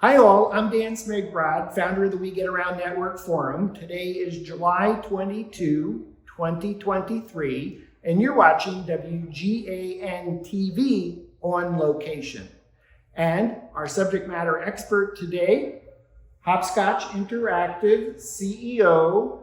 Hi all, I'm Dan Smigbrod, founder of the We Get Around Network Forum. Today is July 22, 2023, and you're watching WGAN-TV on location. And our subject matter expert today, Hopscotch Interactive CEO,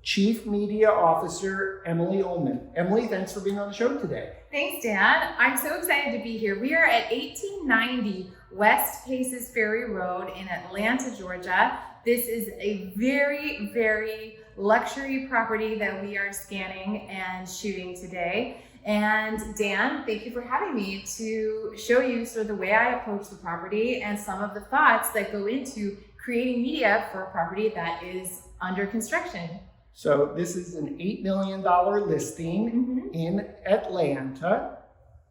Chief Media Officer, Emily Olman. Emily, thanks for being on the show today. Thanks, Dan. I'm so excited to be here. We are at 1890 West Paces Ferry Road in Atlanta, Georgia. This is a very, very luxury property that we are scanning and shooting today. And Dan, thank you for having me to show you sort of the way I approach the property and some of the thoughts that go into creating media for a property that is under construction. So this is an $8 million listing in Atlanta,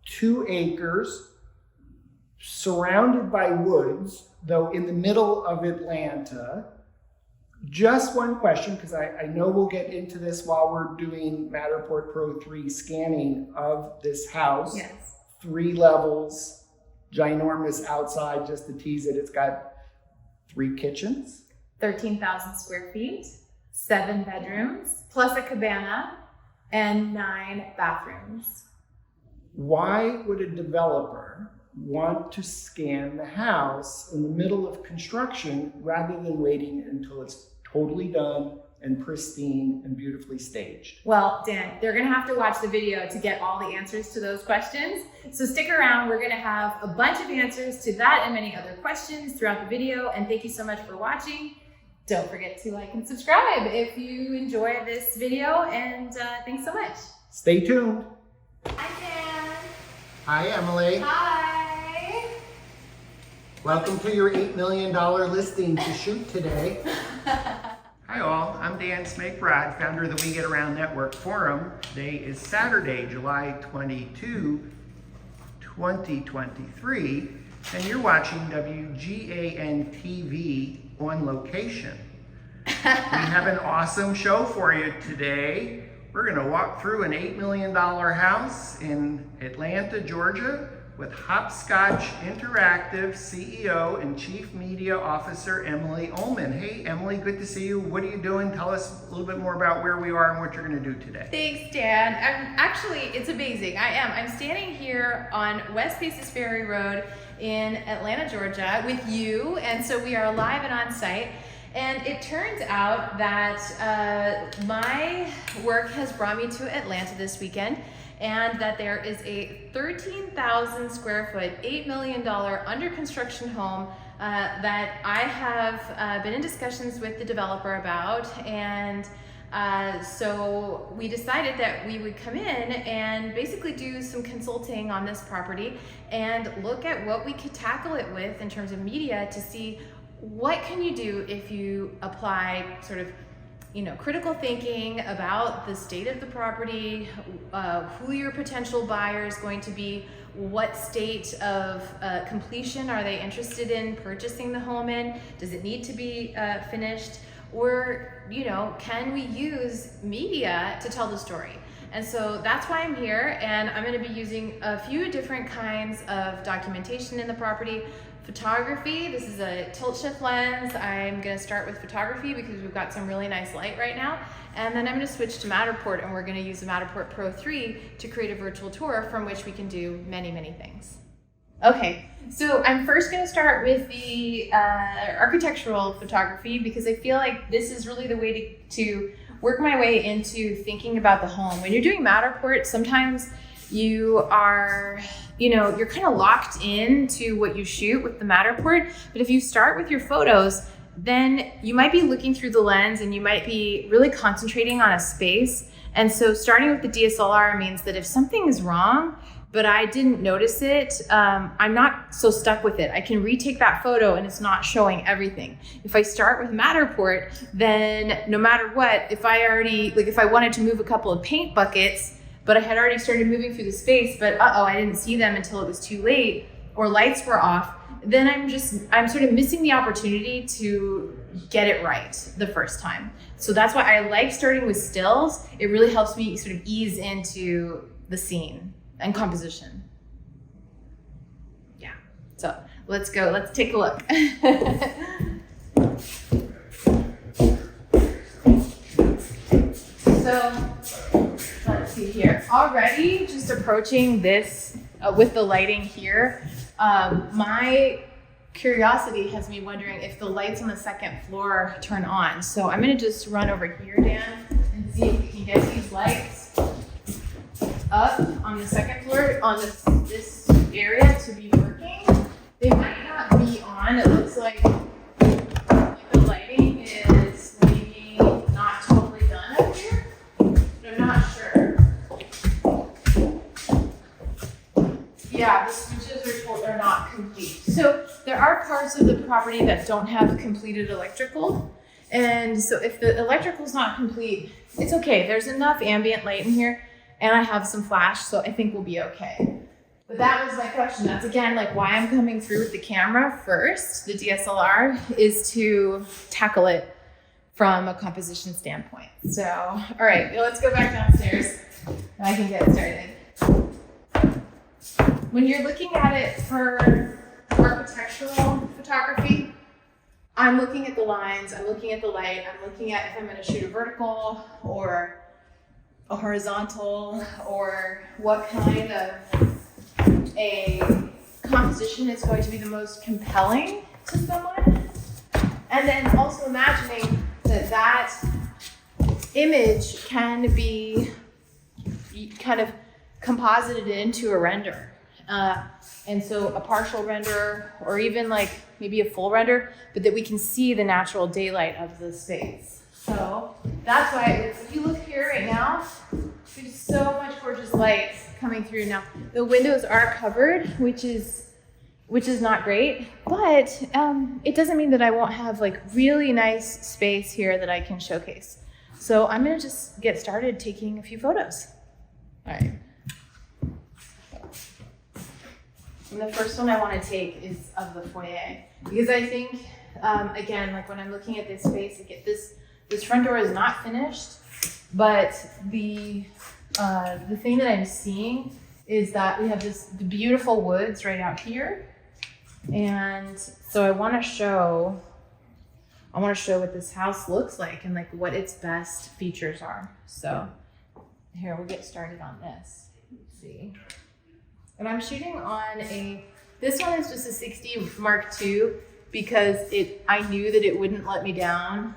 2 acres, surrounded by woods, though in the middle of Atlanta. Just one question, because I know we'll get into this while we're doing Matterport Pro3 scanning of this house. Yes. 3 levels, ginormous outside, just to tease it. It's got 3 kitchens. 13,000 square feet, 7 bedrooms, plus a cabana, and 9 bathrooms. Why would a developer want to scan the house in the middle of construction rather than waiting until it's totally done and pristine and beautifully staged? Well, Dan, they're gonna have to watch the video to get all the answers to those questions. So stick around, we're gonna have a bunch of answers to that and many other questions throughout the video. And thank you so much for watching. Don't forget to like and subscribe if you enjoy this video, and thanks so much. Stay tuned. Hi, Dan. Hi, Emily. Hi. Welcome to your $8 million listing to shoot today. Hi all, I'm Dan Smigbrod, founder of the We Get Around Network Forum. Today is Saturday, July 22, 2023, and you're watching WGAN-TV on location. We have an awesome show for you today. We're going to walk through an $8 million house in Atlanta, Georgia, with Hopscotch Interactive CEO and Chief Media Officer, Emily Olman. Hey, Emily, good to see you. What are you doing? Tell us a little bit more about where we are and what you're going to do today. Thanks, Dan. Actually, it's amazing. I'm standing here on West Paces Ferry Road in Atlanta, Georgia with you. And so we are live and on site. And it turns out that my work has brought me to Atlanta this weekend, and that there is a 13,000 square foot, $8 million under construction home that I have been in discussions with the developer about. And so we decided that we would come in and basically do some consulting on this property and look at what we could tackle it with in terms of media to see what can you do if you apply sort of critical thinking about the state of the property, who your potential buyer is going to be, what state of completion are they interested in purchasing the home in, does it need to be finished, or can we use media to tell the story? And so that's why I'm here, and I'm going to be using a few different kinds of documentation in the property. Photography, this is a tilt shift lens. I'm going to start with photography because we've got some really nice light right now. And then I'm going to switch to Matterport, and we're going to use the Matterport Pro 3 to create a virtual tour from which we can do many, many things. Okay, so I'm first going to start with the architectural photography because I feel like this is really the way to work my way into thinking about the home. When you're doing Matterport, sometimes you are, you're kind of locked into what you shoot with the Matterport. But if you start with your photos, then you might be looking through the lens and you might be really concentrating on a space. And so starting with the DSLR means that if something is wrong, but I didn't notice it, I'm not so stuck with it. I can retake that photo and it's not showing everything. If I start with Matterport, then no matter what, if I wanted to move a couple of paint buckets, but I had already started moving through the space, but I didn't see them until it was too late or lights were off, then I'm sort of missing the opportunity to get it right the first time. So that's why I like starting with stills. It really helps me sort of ease into the scene and composition. Yeah, so let's go. Let's take a look. So let's see here. Already just approaching this with the lighting here. My curiosity has me wondering if the lights on the second floor turn on. So I'm gonna just run over here, Dan, and see if we can get these lights up on the second floor on this area to be working. They might not be on. It looks like the lighting is maybe not totally done up here, but I'm not sure. Yeah, the switches are not complete. So there are parts of the property that don't have completed electrical. And so if the electrical's not complete, it's okay. There's enough ambient light in here and I have some flash, so I think we'll be okay. But that was my question. That's again, like why I'm coming through with the camera first, the DSLR, is to tackle it from a composition standpoint. So, all right, let's go back downstairs and I can get started. When you're looking at it for architectural photography, I'm looking at the lines, I'm looking at the light, I'm looking at if I'm gonna shoot a vertical or a horizontal, or what kind of a composition is going to be the most compelling to someone. And then also imagining that that image can be kind of composited into a render. And so a partial render, or even like maybe a full render, but that we can see the natural daylight of the space. So that's why if you look here right now, there's so much gorgeous light coming through. Now the windows are covered, which is not great, but it doesn't mean that I won't have like really nice space here that I can showcase. So I'm gonna just get started taking a few photos. All right. And the first one I want to take is of the foyer, because I think, again, like when I'm looking at this space, again, this front door is not finished, but the thing that I'm seeing is that we have the beautiful woods right out here, and so I want to show what this house looks like and like what its best features are. So here, we'll get started on this. Let's see. And I'm shooting on this one is just a 60 Mark II because I knew that it wouldn't let me down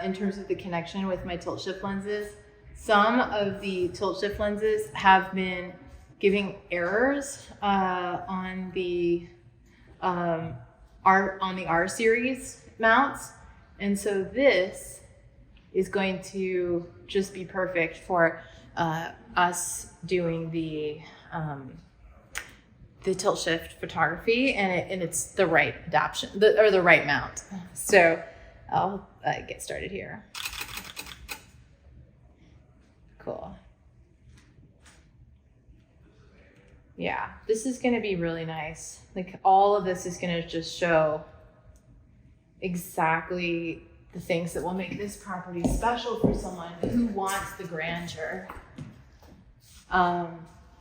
in terms of the connection with my tilt shift lenses. Some of the tilt shift lenses have been giving errors on the R series mounts. And so this is going to just be perfect for us doing the tilt shift photography, and it's the right adoption, the right mount. So I'll get started here. Cool. Yeah, this is gonna be really nice. Like all of this is gonna just show exactly the things that will make this property special for someone who wants the grandeur.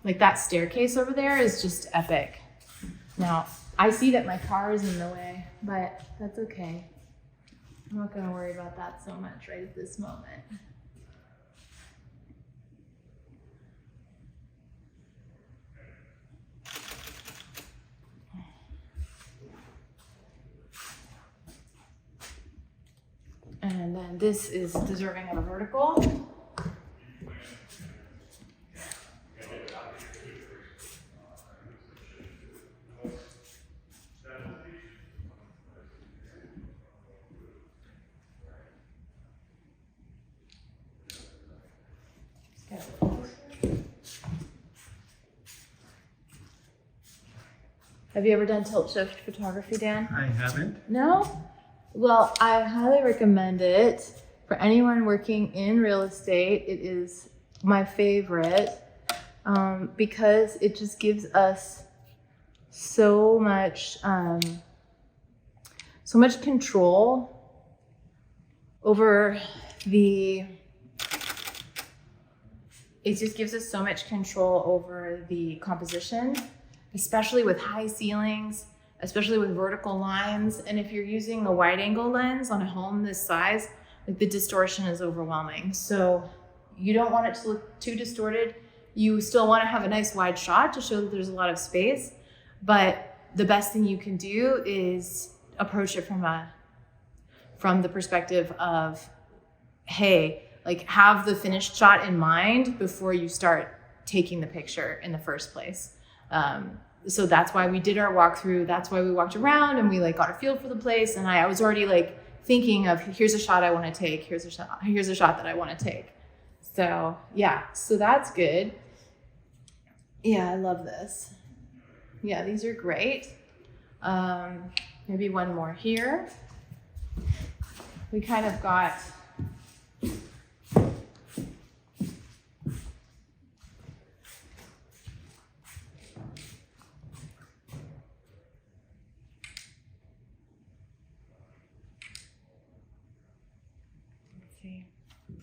Like that staircase over there is just epic. Now, I see that my car is in the way, but that's okay. I'm not gonna worry about that so much right at this moment. And then this is deserving of a vertical. Have you ever done tilt shift photography, Dan? I haven't. No? Well, I highly recommend it for anyone working in real estate. It is my favorite because it just gives us so much control over the. It just gives us so much control over the composition, especially with high ceilings, especially with vertical lines. And if you're using a wide angle lens on a home this size, like the distortion is overwhelming. So you don't want it to look too distorted. You still want to have a nice wide shot to show that there's a lot of space, but the best thing you can do is approach it from the perspective of, hey, like have the finished shot in mind before you start taking the picture in the first place. So that's why we did our walkthrough. That's why we walked around and we like got a feel for the place. And I was already like thinking of, here's a shot I want to take. Here's a shot that I want to take. So yeah, so that's good. Yeah, I love this. Yeah, these are great. Maybe one more here. We kind of got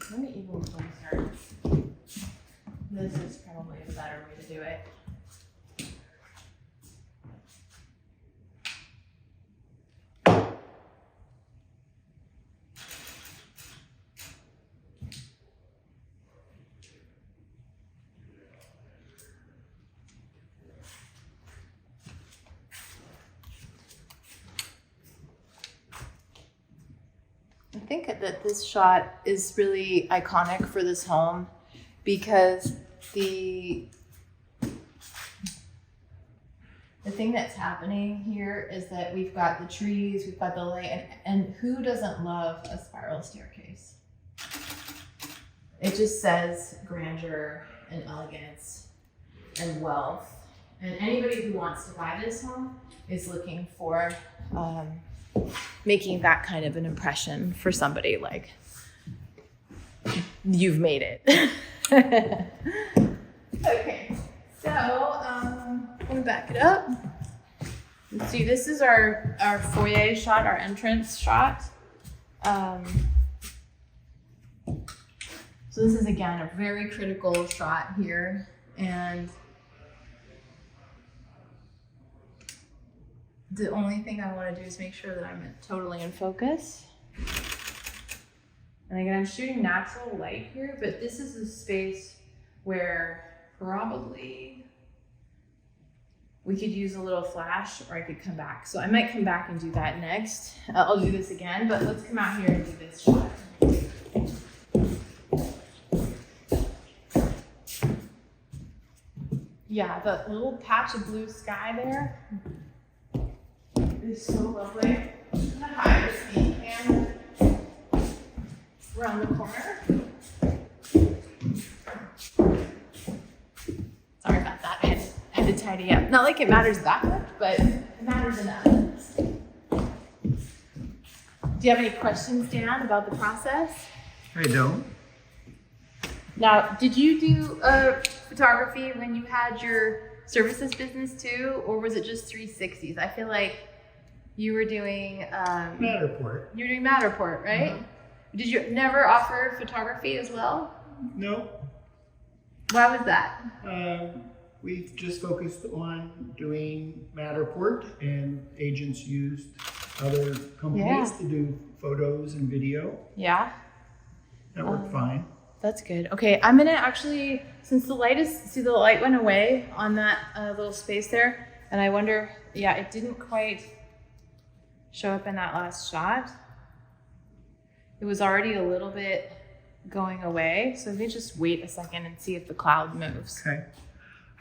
let me even closer. This is probably the better way to do it. I think that this shot is really iconic for this home because the thing that's happening here is that we've got the trees, we've got the light, and who doesn't love a spiral staircase? It just says grandeur and elegance and wealth. And anybody who wants to buy this home is looking for making that kind of an impression for somebody, like you've made it. Okay, so I'm gonna back it up. Let's see, this is our foyer shot, our entrance shot. So this is again a very critical shot here, and the only thing I want to do is make sure that I'm totally in focus. And again, I'm shooting natural light here, but this is a space where probably we could use a little flash, or I could come back. So I might come back and do that next. I'll do this again, but let's come out here and do this shot. Yeah, the little patch of blue sky there is so lovely. I'm gonna hide the speed cam around the corner. Sorry about that. I had to tidy up. Not like it matters that much, but it matters enough. Do you have any questions, Dan, about the process? I don't. Now, did you do photography when you had your services business too, or was it just 360s? I feel like you were doing Matterport. You were doing Matterport, right? Uh-huh. Did you never offer photography as well? No. Why was that? We've just focused on doing Matterport, and agents used other companies to do photos and video. Yeah. That worked fine. That's good. Okay, I'm gonna actually, since the light went away on that little space there, and I wonder, yeah, it didn't quite show up in that last shot. It was already a little bit going away, so let me just wait a second and see if the cloud moves. Okay.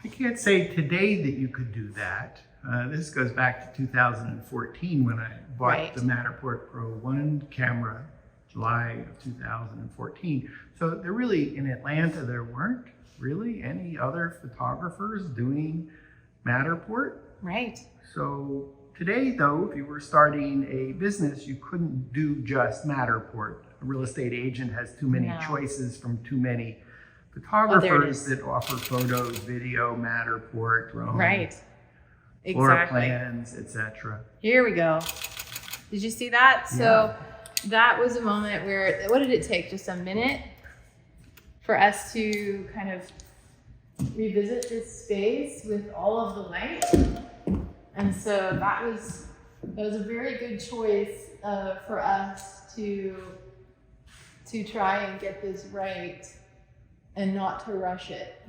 I can't say today that you could do that. This goes back to 2014 when I bought the Matterport Pro3 Camera, July of 2014. So there really, in Atlanta, there weren't really any other photographers doing Matterport. Right. So today, though, if you were starting a business, you couldn't do just Matterport. A real estate agent has too many choices from too many photographers that offer photos, video, Matterport, drone, right. floor plans, etc. Here we go. Did you see that? So that was a moment where, what did it take? Just a minute for us to kind of revisit this space with all of the light And so that was a very good choice for us to try and get this right and not to rush it.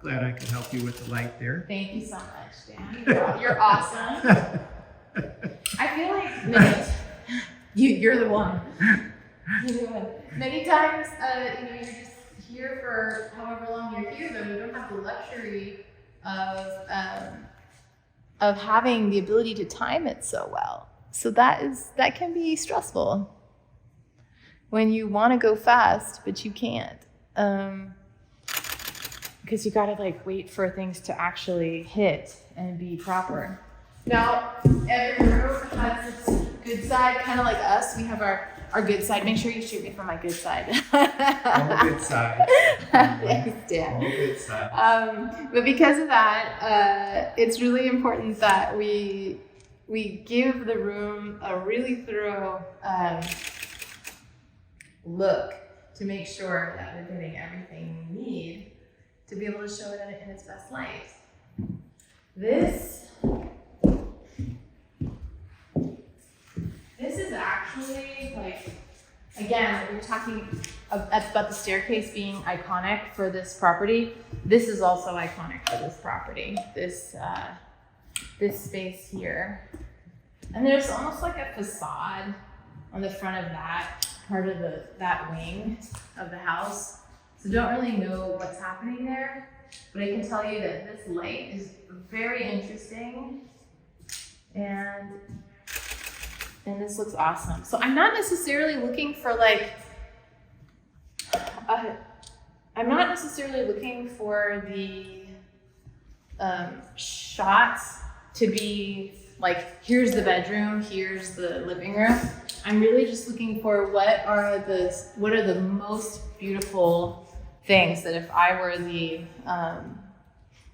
Glad I could help you with the light there. Thank you so much, Dan. You're awesome. I feel like you're the one. Many times, you're just here for however long you're here, though you don't have the luxury of having the ability to time it so well. So that can be stressful when you want to go fast, but you can't. Because you gotta like wait for things to actually hit and be proper. Now, every room has its good side, kind of like us. We have our good side. Make sure you shoot me from my good side. On the good side. Thanks, Dan. On the good side. But because of that, it's really important that we give the room a really thorough look to make sure that we're getting everything we need to be able to show it in its best light. This is actually like, again, we were talking about the staircase being iconic for this property. This is also iconic for this property. This space here. And there's almost like a facade on the front of that part of that wing of the house. So don't really know what's happening there, but I can tell you that this light is very interesting, and this looks awesome. So I'm not necessarily looking for the shots to be like, here's the bedroom, here's the living room. I'm really just looking for what are the most beautiful things that if I were the,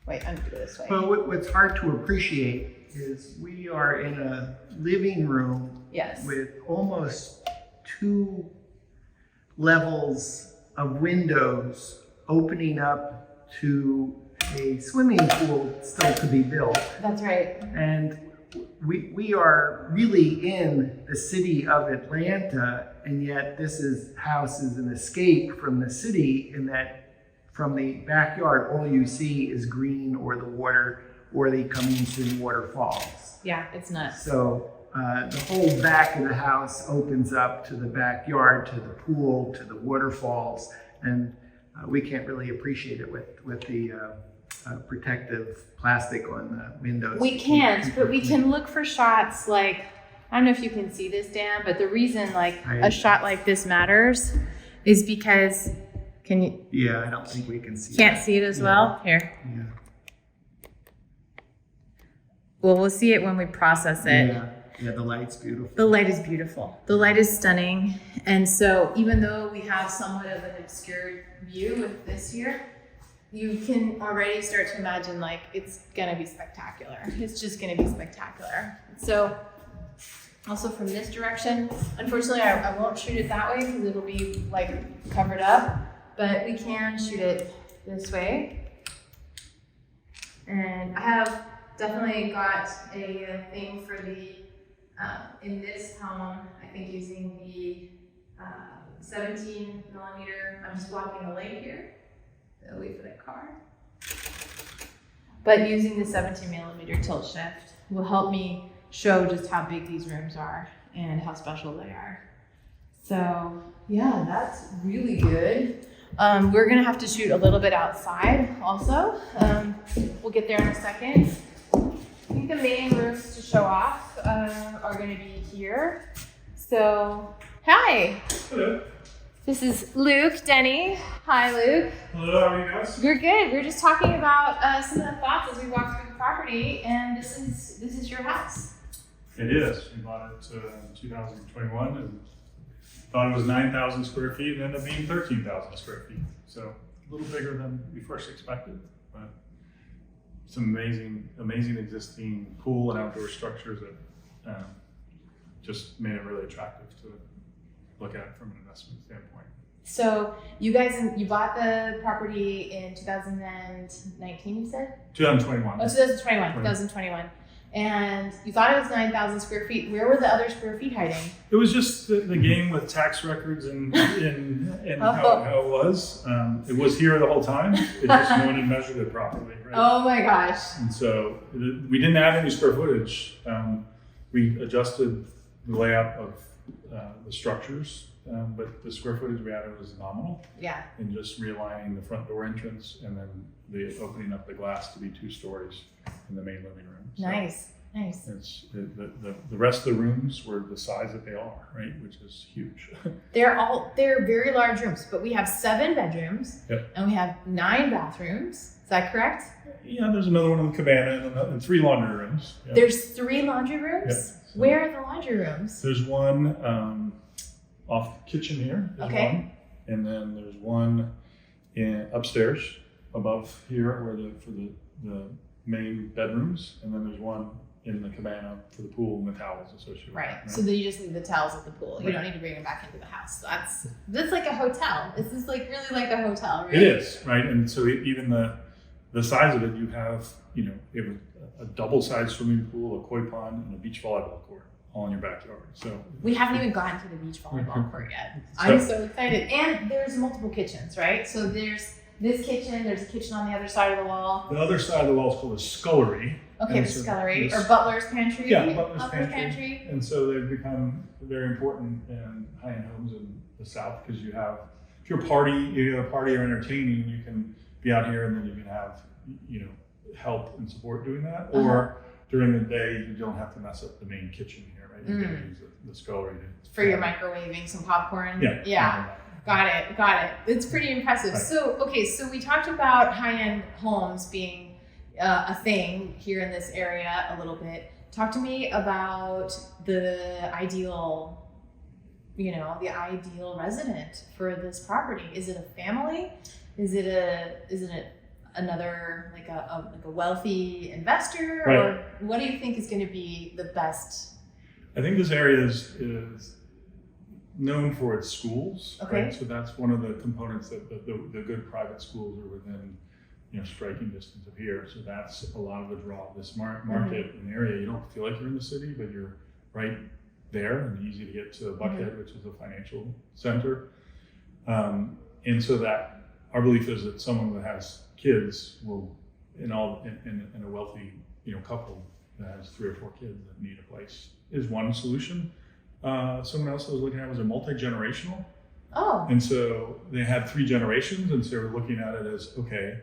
wait, I'm gonna go this way. Well, what's hard to appreciate is we are in a living room with almost 2 levels of windows opening up to a swimming pool still to be built. That's right. And we are really in the city of Atlanta, and yet this house is an escape from the city, in that from the backyard all you see is green or the water or the Cummington waterfalls. Yeah, it's nuts. So the whole back of the house opens up to the backyard, to the pool, to the waterfalls, and we can't really appreciate it with the protective plastic on the windows. We can't, but we can look for shots like, I don't know if you can see this, Dan, but the reason a shot like this matters is because, can you? Yeah, I don't think we can see it. Can't see it as well? Here. Yeah. Well, we'll see it when we process it. Yeah, the light's beautiful. The light is beautiful. The light is stunning. And so even though we have somewhat of an obscured view with this here, you can already start to imagine like it's gonna be spectacular. It's just gonna be spectacular. So also from this direction, unfortunately I won't shoot it that way because it'll be like covered up, but we can shoot it this way. And I have definitely got a thing for the, in this home, I think using the 17 millimeter, I'm just blocking the light here. Wait for that car. But using the 17 millimeter tilt shift will help me show just how big these rooms are and how special they are. So yeah, that's really good. We're gonna have to shoot a little bit outside also. We'll get there in a second. I think the main rooms to show off are gonna be here. So, hi. Hello. This is Luke, Denny. Hi, Luke. Hello, how are you guys? We're good. We're just talking about some of the thoughts as we walk through the property, and this is your house. It is. We bought it in 2021 and thought it was 9,000 square feet and ended up being 13,000 square feet. So a little bigger than we first expected, but some amazing existing pool and outdoor structures that just made it really attractive to look at from an investment standpoint. So you bought the property in 2019, you said? 2021. Oh, 2021. And you thought it was 9,000 square feet. Where were the other square feet hiding? It was just the game with tax records and how it was. It was here the whole time. It just no one had measured it properly, right? Oh my gosh. And so we didn't add any square footage. We adjusted the layout of the structures, but the square footage we added was nominal. Yeah. And just realigning the front door entrance and then the opening up the glass to be 2 stories in the main living room. So Nice. it's the rest of the rooms were the size that they are, right? Which is huge. They're very large rooms, but we have 7 bedrooms. Yep. And we have 9 bathrooms. Is that correct? Yeah, there's another one in the cabana and 3 laundry rooms. Yep. There's 3 laundry rooms? Yep. So where are the laundry rooms? there's one off the kitchen here. There's Okay. one. And then there's one upstairs above here for the main bedrooms. And then there's one in the cabana for the pool and the towels associated Right. with that. So then you just leave the towels at the pool. You Right. don't need to bring them back into the house. That's like a hotel. This is like really like a hotel, right? It is, right? And so even the size of it, you have, you have a double-sized swimming pool, a koi pond, and a beach volleyball court all in your backyard. So We haven't even gotten to the beach volleyball court yet. I'm so excited. And there's multiple kitchens, right? So there's this kitchen, there's a kitchen on the other side of the wall. the other side of the wall is called a scullery. Okay, And the so scullery, this- or butler's pantry. Yeah, butler's Upper's pantry. And so they've become very important in high-end homes in the South because if you have a party or entertaining, you can be out here and then you can have, help and support doing that. Or during the day, you don't have to mess up the main kitchen here, right? You can use the scullery For your microwaving some popcorn. Yeah. Yeah. Got it. It's pretty impressive. Right. So we talked about high-end homes being a thing here in this area a little bit. Talk to me about the ideal resident for this property. Is it a family? Is it another like a wealthy investor? Right. Or what do you think is going to be the best? I think this area is known for its schools. Okay. Right? So that's one of the components that the good private schools are within, striking distance of here. So that's a lot of the draw of this market and area. You don't feel like you're in the city, but you're right there and easy to get to Buckhead, which is a financial center. And so that our belief is that someone that has kids will, in a wealthy, couple that has 3 or 4 kids that need a place is one solution. Someone else I was looking at was a multi-generational. Oh. And so they had 3 generations, and so they were looking at it as, okay,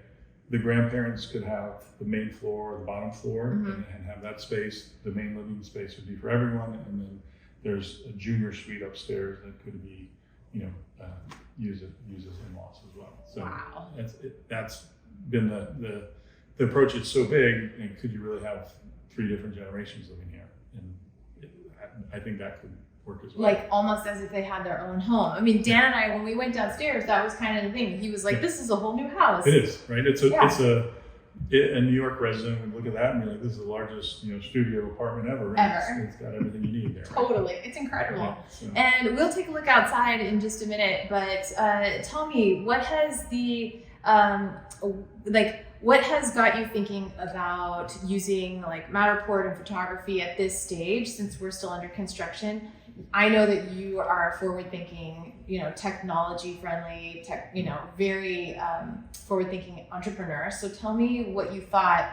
the grandparents could have the main floor or the bottom floor and have that space. The main living space would be for everyone, and then there's a junior suite upstairs that could be, used as in-laws as well. So Wow. that's been the approach. It's so big, and could you really have 3 different generations living here? And I think that could work as well. Like almost as if they had their own home. I mean, Dan and I, when we went downstairs, that was kind of the thing. He was like, "This is a whole new house." It is, right? It's a New York resident would look at that and be like, "This is the largest, studio apartment ever." Ever. It's got everything you need there. Totally, it's incredible. Yeah, so. And we'll take a look outside in just a minute. But tell me, what has what has got you thinking about using like Matterport and photography at this stage, since we're still under construction? I know that you are forward-thinking, technology-friendly, very forward-thinking entrepreneur. So tell me what you thought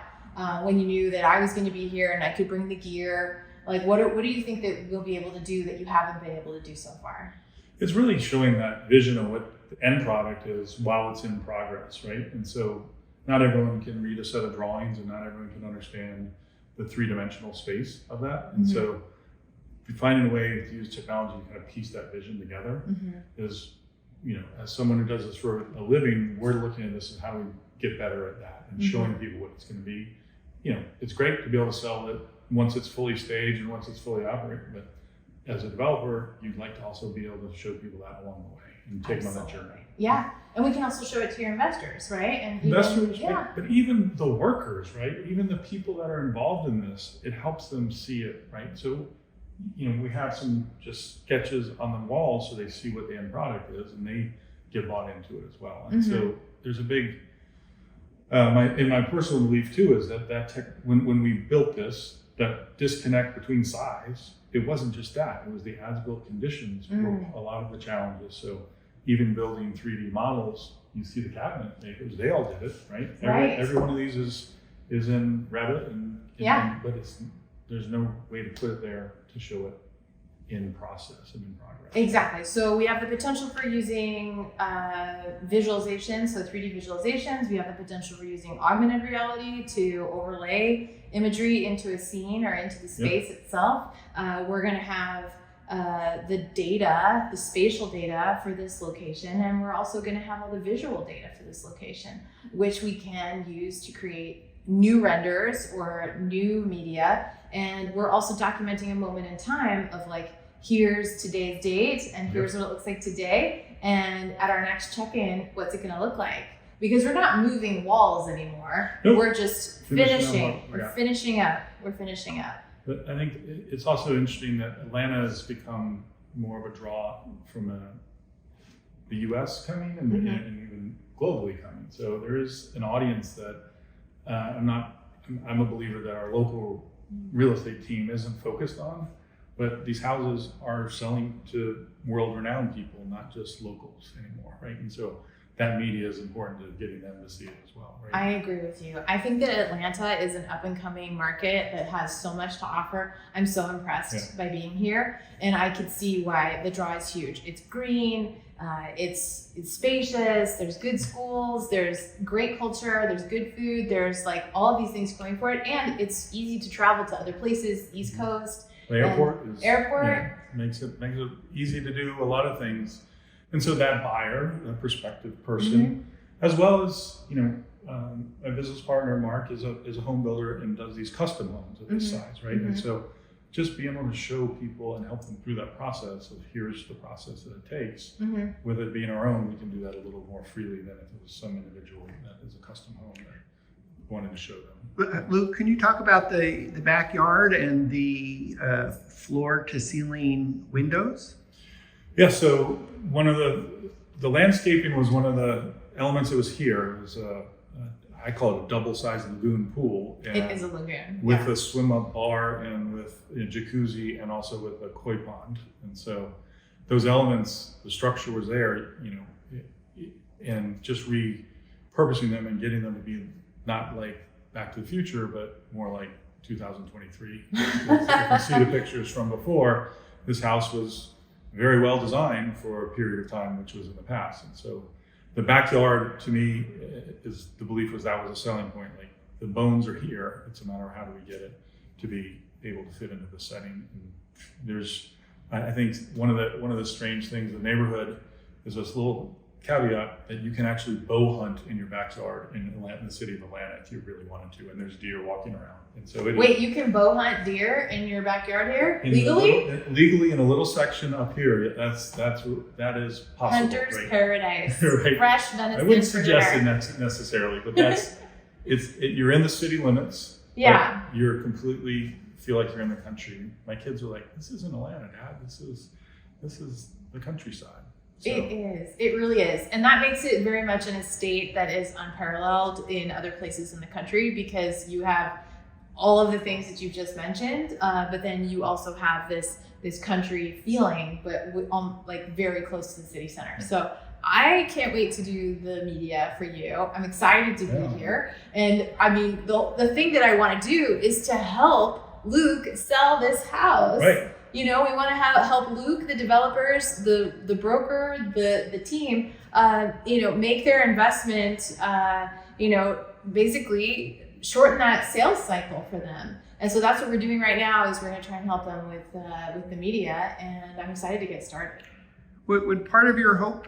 when you knew that I was going to be here and I could bring the gear. Like, what do you think that we'll be able to do that you haven't been able to do so far? It's really showing that vision of what the end product is while it's in progress, right? And so not everyone can read a set of drawings, and not everyone can understand the 3-dimensional space of that. And so finding a way to use technology to kind of piece that vision together is, as someone who does this for a living, we're looking at this as how we get better at that and showing people what it's going to be. It's great to be able to sell it once it's fully staged and once it's fully operating, but as a developer, you'd like to also be able to show people that along the way and take them on that journey. Yeah, and we can also show it to your investors, right? And Investors, but even the workers, right? Even the people that are involved in this, it helps them see it, right? So, we have some just sketches on the wall so they see what the end product is and they get bought into it as well. And so there's a big, my personal belief too is that when we built this, that disconnect between size. It wasn't just that, it was the as-built conditions were a lot of the challenges. So even building 3D models, you see the cabinet makers, they all did it, right? Every one of these is in Revit, but there's no way to put it there to show it in process and in progress. Exactly. So we have the potential for using visualization, so 3D visualizations. We have the potential for using augmented reality to overlay imagery into a scene or into the space itself. We're going to have the data, the spatial data for this location, and we're also going to have all the visual data for this location, which we can use to create new renders or new media. And we're also documenting a moment in time of like, here's today's date and here's what it looks like today. And at our next check-in, what's it going to look like? Because we're not moving walls anymore. Nope. We're just finishing. We're finishing up. We're finishing up. But I think it's also interesting that Atlanta has become more of a draw from the US coming and even globally coming. So there is an audience that I'm a believer that our local real estate team isn't focused on, but these houses are selling to world-renowned people, not just locals anymore, right? And so that media is important to getting them to see it as well, right? I agree with you. I think that Atlanta is an up-and-coming market that has so much to offer. I'm so impressed by being here, and I could see why the draw is huge. It's green, it's spacious, there's good schools, there's great culture, there's good food, there's like all of these things going for it, and it's easy to travel to other places, East Coast. The airport makes it easy to do a lot of things. And so that buyer, that prospective person, as well as, my business partner, Mark, is a home builder and does these custom homes of this size, right? And so just being able to show people and help them through that process of here's the process that it takes. With it being our own, we can do that a little more freely than if it was some individual that is a custom home that wanted to show them. Luke, can you talk about the backyard and the floor to ceiling windows? Yeah, so one of the landscaping was one of the elements that was here. It was I call it a double-sized lagoon pool. It is a lagoon. With a swim-up bar and with a jacuzzi and also with a koi pond. And so those elements, the structure was there, and just repurposing them and getting them to be not like Back to the Future, but more like 2023. If you see the pictures from before, this house was very well designed for a period of time, which was in the past. And so the backyard, to me, is the belief was that was a selling point. Like the bones are here. It's a matter of how do we get it to be able to fit into the setting. And there's, I think, one of the strange things in the neighborhood is this little caveat that you can actually bow hunt in your backyard in the city of Atlanta if you really wanted to, and there's deer walking around. And so you can bow hunt deer in your backyard here legally? Legally in a little section up here. That is possible. Hunter's right? paradise. Right. Fresh venison. I wouldn't suggest it necessarily, but you're in the city limits. Yeah. You're completely feel like you're in the country. My kids are like, "This isn't Atlanta, Dad. This is the countryside." So. It is. It really is. And that makes it very much an estate that is unparalleled in other places in the country because you have all of the things that you've just mentioned, but then you also have this country feeling, but like very close to the city center. So I can't wait to do the media for you. I'm excited to be here. And I mean, the thing that I want to do is to help Luke sell this house. Right. We want to help Luke, the developers, the broker, the team, make their investment, basically shorten that sales cycle for them. And so that's what we're doing right now is we're going to try and help them with the media, and I'm excited to get started. Would part of your hope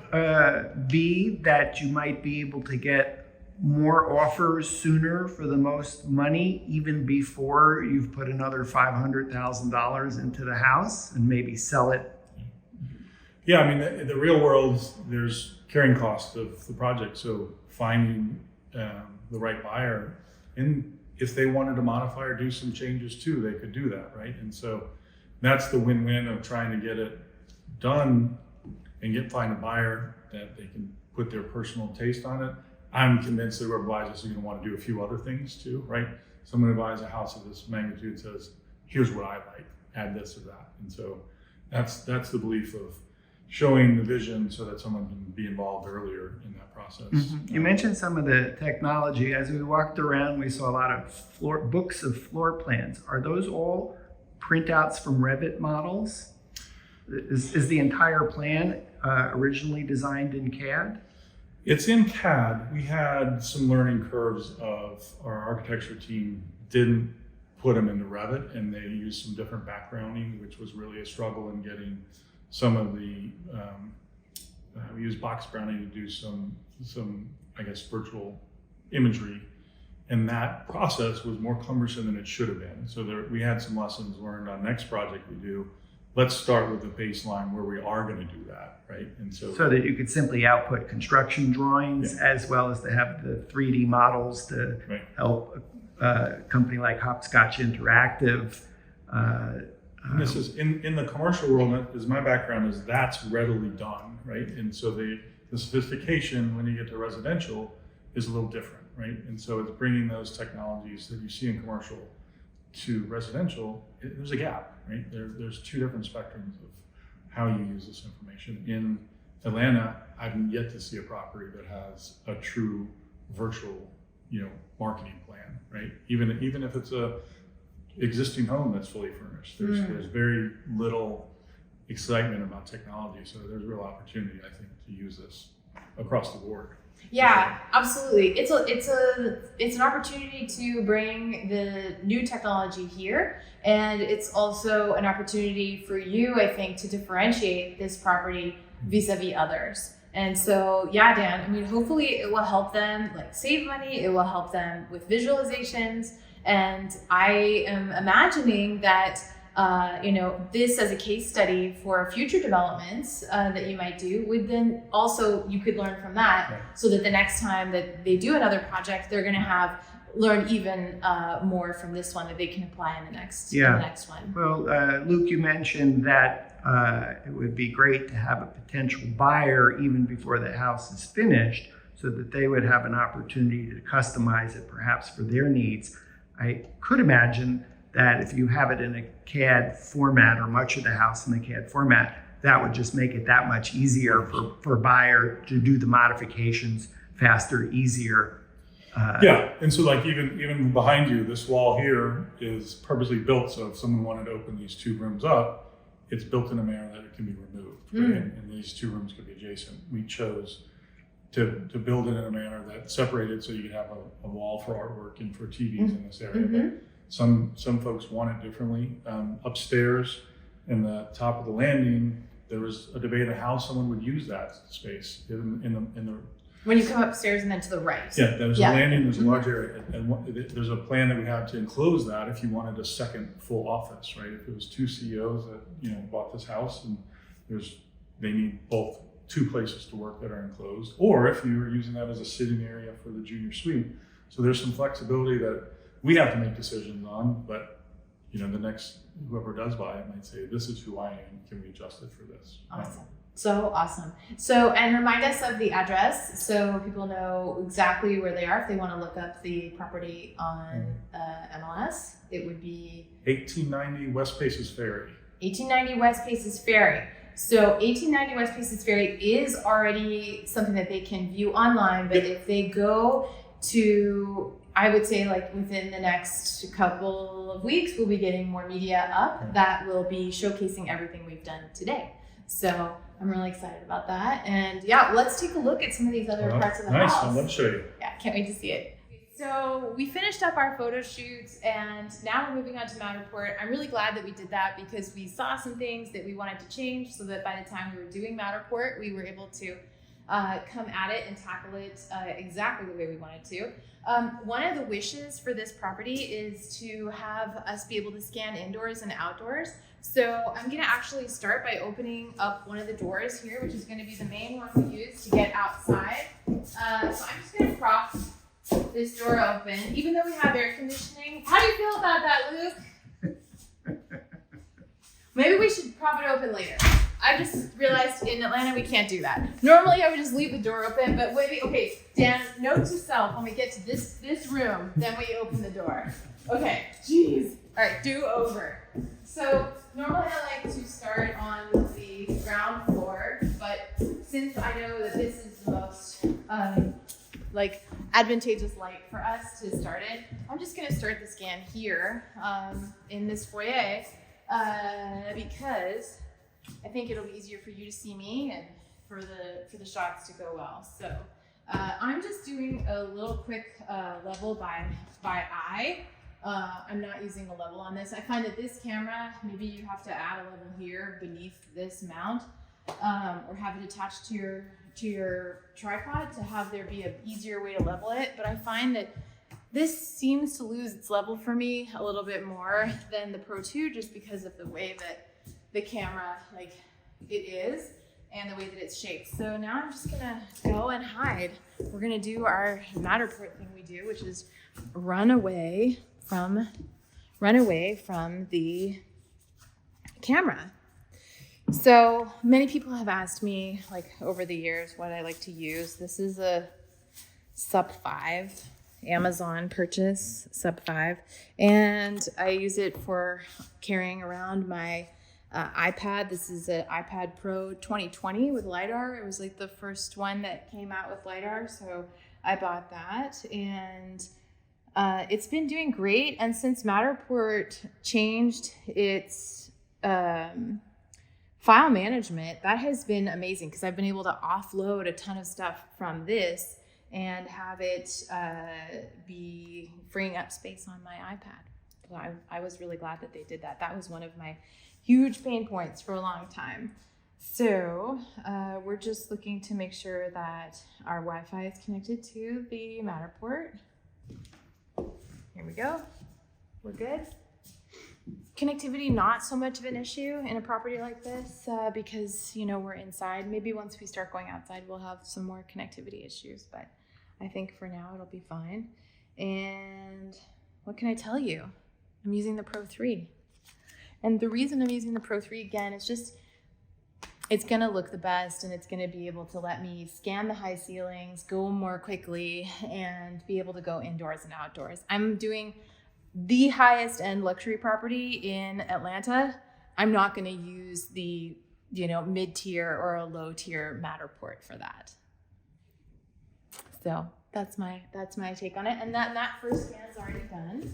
be that you might be able to get more offers sooner for the most money, even before you've put another $500,000 into the house and maybe sell it? Yeah, I mean, in the real world, there's carrying costs of the project. So finding the right buyer, and if they wanted to modify or do some changes too, they could do that, right? And so that's the win-win of trying to get it done and find a buyer that they can put their personal taste on it. I'm convinced that our buyers are going to want to do a few other things too, right? someone who buys a house of this magnitude says, here's what I like, add this or that. And so that's the belief of showing the vision so that someone can be involved earlier in that process. You mentioned some of the technology. As we walked around, we saw a lot of books of floor plans. Are those all printouts from Revit models? Is the entire plan originally designed in CAD? It's in CAD. We had some learning curves of our architecture team didn't put them into Revit, and they used some different backgrounding, which was really a struggle in getting some of the, we used box browning to do some, I guess, virtual imagery. And that process was more cumbersome than it should have been. So we had some lessons learned on next project we do. Let's start with the baseline where we are going to do that, right? And so that you could simply output construction drawings as well as to have the 3D models to help a company like Hopscotch Interactive. And this is in the commercial world, is my background is that's readily done, right? And so the sophistication when you get to residential is a little different, right? And so it's bringing those technologies that you see in commercial to residential. There's a gap, right? There's two different spectrums of how you use this information. In Atlanta, I've yet to see a property that has a true virtual, marketing plan, right? Even if it's a existing home that's fully furnished, there's very little excitement about technology. So there's real opportunity, I think, to use this across the board. Yeah, absolutely. It's an opportunity to bring the new technology here, and it's also an opportunity for you, I think, to differentiate this property vis-a-vis others. And so, yeah, Dan, I mean, hopefully it will help them save money. It will help them with visualizations. And I am imagining that, this as a case study for future developments that you might do, would then also, you could learn from that so that the next time that they do another project, they're going to learn even more from this one that they can apply in the next one. Well, Luke, you mentioned that it would be great to have a potential buyer even before the house is finished so that they would have an opportunity to customize it perhaps for their needs. I could imagine that if you have it in a CAD format or much of the house in the CAD format, that would just make it that much easier for a buyer to do the modifications faster, easier. And so even behind you, this wall here is purposely built so if someone wanted to open these two rooms up, it's built in a manner that it can be removed, right? And these two rooms could be adjacent. We chose to build it in a manner that separated so you could have a wall for artwork and for TVs in this area. But some folks want it differently. Upstairs in the top of the landing, there was a debate of how someone would use that space in the when you come upstairs and then to the right. Yeah, there's a landing, there's a large area, and there's a plan that we have to enclose that if you wanted a second full office, right? If it was two CEOs that bought this house and they need both two places to work that are enclosed, or if you were using that as a sitting area for the junior suite. So there's some flexibility that we have to make decisions on, but the next whoever does buy it might say, this is who I am, can we adjust it for this? Awesome. So awesome. So, and remind us of the address so people know exactly where they are if they want to look up the property on MLS. It would be 1890 West Paces Ferry. 1890 West Paces Ferry. So 1890 West Paces Ferry is already something that they can view online, but if they go to, I would say within the next couple of weeks, we'll be getting more media up that will be showcasing everything we've done today. So I'm really excited about that. And let's take a look at some of these other parts of the house. Nice, let's show you. Yeah, can't wait to see it. So we finished up our photo shoots and now we're moving on to Matterport. I'm really glad that we did that because we saw some things that we wanted to change so that by the time we were doing Matterport, we were able to come at it and tackle it exactly the way we wanted to. One of the wishes for this property is to have us be able to scan indoors and outdoors. So I'm gonna actually start by opening up one of the doors here, which is gonna be the main one we use to get outside. So I'm just gonna prop this door open, even though we have air conditioning. How do you feel about that, Luke? Maybe we should prop it open later. I just realized in Atlanta we can't do that. Normally I would just leave the door open, but maybe, okay, Dan, note to self, when we get to this room, then we open the door. Okay, jeez. All right, do over. So normally I like to start on the ground floor, but since I know that this is the most like advantageous light for us to start it, I'm just gonna start the scan here in this foyer because I think it'll be easier for you to see me and for the shots to go well. So I'm just doing a little quick level by eye. I'm not using a level on this. I find that this camera, maybe you have to add a level here beneath this mount, or have it attached to your tripod to have there be an easier way to level it. But I find that this seems to lose its level for me a little bit more than the Pro 2, just because of the way that the camera, like, it is and the way that it's shaped. So now I'm just gonna go and hide. We're gonna do our Matterport thing we do, which is run away from the camera. So many people have asked me, like, over the years what I like to use. This is a Sub 5 Amazon purchase, Sub 5, and I use it for carrying around my iPad. This is an iPad Pro 2020 with LiDAR. It was like the first one that came out with LiDAR, so I bought that, and it's been doing great. And since Matterport changed its file management, that has been amazing because I've been able to offload a ton of stuff from this and have it be freeing up space on my iPad. So I was really glad that they did that. That was one of my huge pain points for a long time. So we're just looking to make sure that our Wi-Fi is connected to the Matterport. Here we go. We're good. Connectivity, not so much of an issue in a property like this because, you know, we're inside. Maybe once we start going outside, we'll have some more connectivity issues, but I think for now it'll be fine. And what can I tell you? I'm using the Pro 3. And the reason I'm using the Pro 3 again is just, it's gonna look the best and it's gonna be able to let me scan the high ceilings, go more quickly, and be able to go indoors and outdoors. I'm doing the highest end luxury property in Atlanta. I'm not gonna use the, you know, mid-tier or a low-tier Matterport for that. So that's my take on it. And that first scan's already done.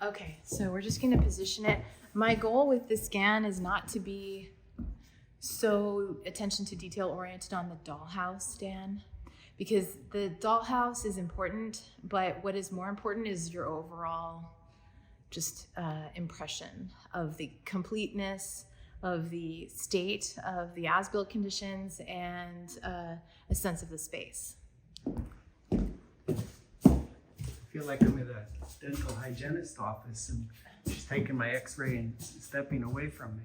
Okay, so we're just gonna position it. My goal with this scan is not to be so attention to detail oriented on the dollhouse, Dan, because the dollhouse is important, but what is more important is your overall just impression of the completeness of the state of the as-built conditions and a sense of the space. I feel like I'm in a dental hygienist office and she's taking my x-ray and stepping away from me.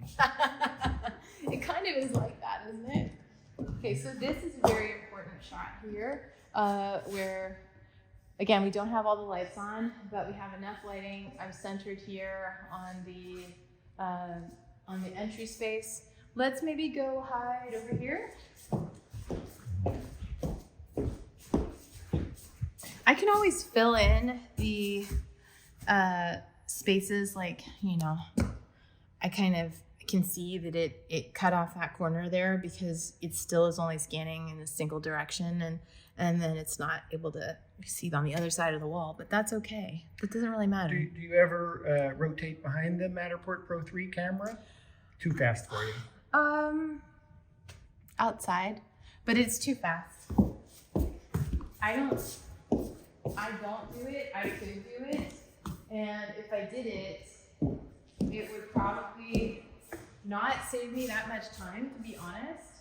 It kind of is like that, isn't it? Okay, so this is a very important shot here where, again, we don't have all the lights on, but we have enough lighting. I'm centered here on the entry space. Let's maybe go hide over here. I can always fill in the spaces, like, you know, I kind of can see that it cut off that corner there because it still is only scanning in a single direction, and then it's not able to see on the other side of the wall, but that's okay. It doesn't really matter. Do you ever rotate behind the Matterport Pro 3 camera? Too fast for you? Outside, but it's too fast. I don't do it. I could do it, and if I did it, it would probably not save me that much time, to be honest,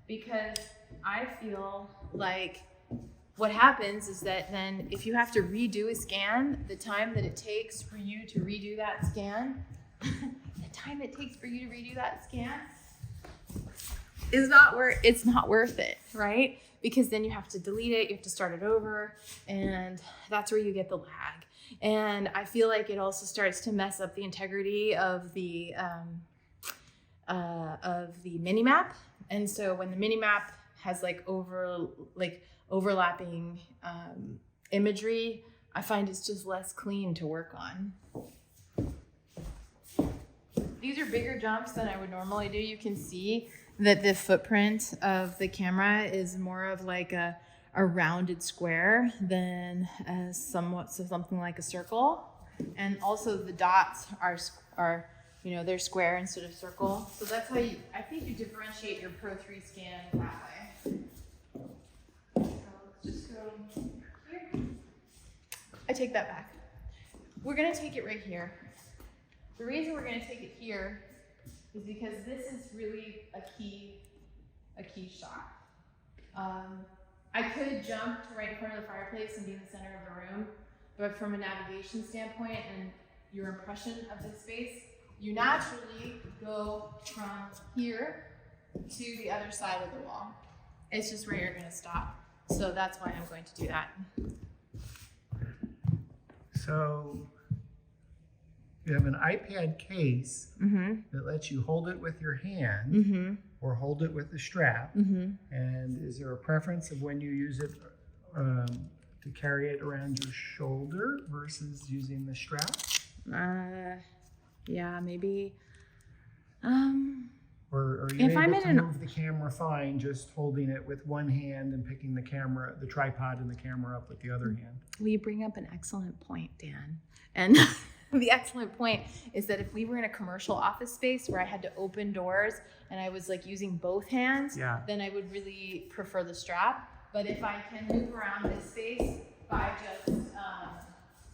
because I feel like what happens is that then if you have to redo a scan, the time that it takes for you to redo that scan, is not worth it, right? Because then you have to delete it, you have to start it over, and that's where you get the lag. And I feel like it also starts to mess up the integrity of the mini map. And so when the mini map has like overlapping imagery, I find it's just less clean to work on. These are bigger jumps than I would normally do. You can see that the footprint of the camera is more of like a rounded square than something like a circle. And also the dots are they're square instead of circle. So that's how I think you differentiate your Pro3 scan that way. So let's just go here. I take that back. We're gonna take it right here. The reason we're gonna take it here is because this is really a key shot. I could jump to right in front of the fireplace and be in the center of the room, but from a navigation standpoint and your impression of the space, you naturally go from here to the other side of the wall. It's just where you're gonna stop. So that's why I'm going to do that. So you have an iPad case that lets you hold it with your hand or hold it with the strap. And is there a preference of when you use it to carry it around your shoulder versus using the strap? Yeah, maybe. Or are you able to move the camera fine just holding it with one hand and picking the tripod and the camera up with the other hand? Well, you bring up an excellent point, Dan. And the excellent point is that if we were in a commercial office space where I had to open doors and I was like using both hands, then I would really prefer the strap. But if I can move around this space by just,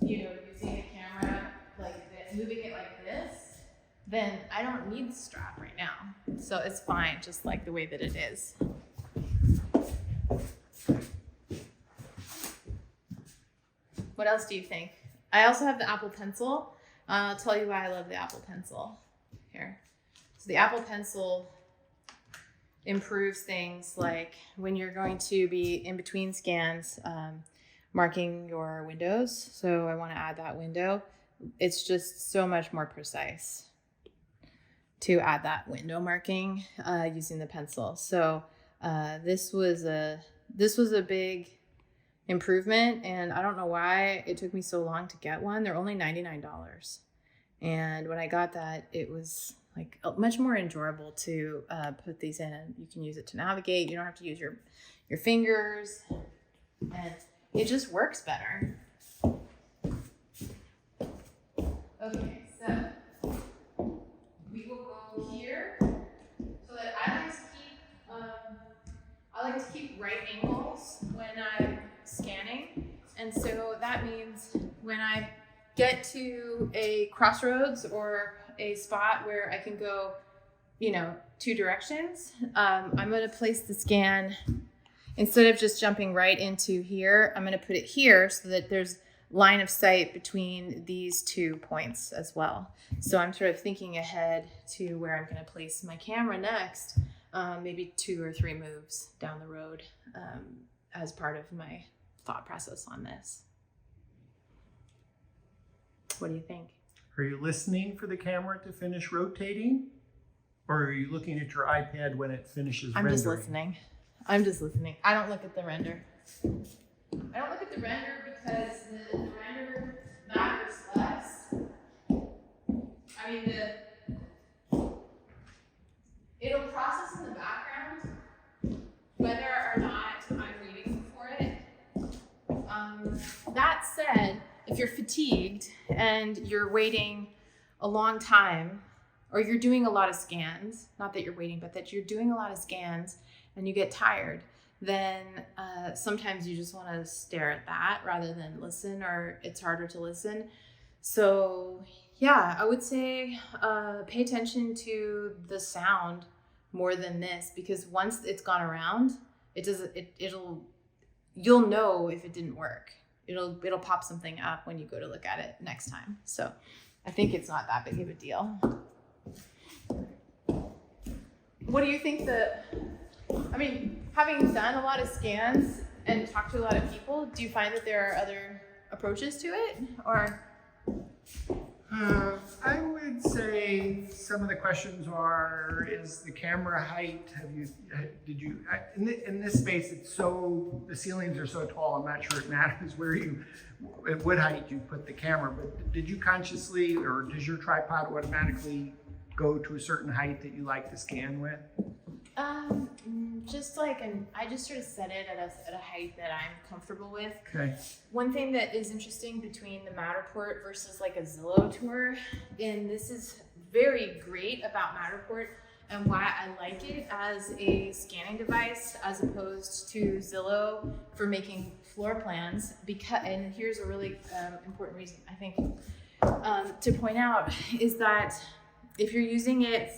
using a camera like this, moving it like this, then I don't need the strap right now. So it's fine, just like the way that it is. What else do you think? I also have the Apple Pencil. I'll tell you why I love the Apple Pencil. Here. So the Apple Pencil improves things like when you're going to be in between scans, marking your windows. So I want to add that window. It's just so much more precise to add that window marking using the pencil. So this was a big improvement, and I don't know why it took me so long to get one. They're only $99, and when I got that, it was like much more enjoyable to put these in. You can use it to navigate. You don't have to use your fingers, and it just works better. Okay, so we will go here so that I like to keep right angles when I'm scanning. And so that means when I get to a crossroads or a spot where I can go, two directions, I'm going to place the scan, instead of just jumping right into here, I'm going to put it here so that there's line of sight between these 2 points as well. So I'm sort of thinking ahead to where I'm going to place my camera next, maybe 2 or 3 moves down the road, as part of my thought process on this. What do you think? Are you listening for the camera to finish rotating? Or are you looking at your iPad when it finishes rendering? I'm just listening. I don't look at the render. I don't look at the render because the render matters less. I mean, it'll process in the background whether or not I'm waiting for it. That said, if you're fatigued and you're waiting a long time, or you're doing a lot of scans, not that you're waiting, but that you're doing a lot of scans and you get tired, then sometimes you just want to stare at that rather than listen, or it's harder to listen. So yeah, I would say pay attention to the sound more than this, because once it's gone around, you'll know if it didn't work. It'll pop something up when you go to look at it next time. So I think it's not that big of a deal. What do you think having done a lot of scans and talked to a lot of people, do you find that there are other approaches to it, or? I would say so. some of the questions are, is the camera height, in this space, the ceilings are so tall, I'm not sure it matters at what height you put the camera, but did you consciously, or does your tripod automatically go to a certain height that you like to scan with? I just sort of set it at a height that I'm comfortable with. Okay. One thing that is interesting between the Matterport versus like a Zillow tour, and this is very great about Matterport and why I like it as a scanning device as opposed to Zillow for making floor plans, and here's a really important reason I think to point out is that if you're using a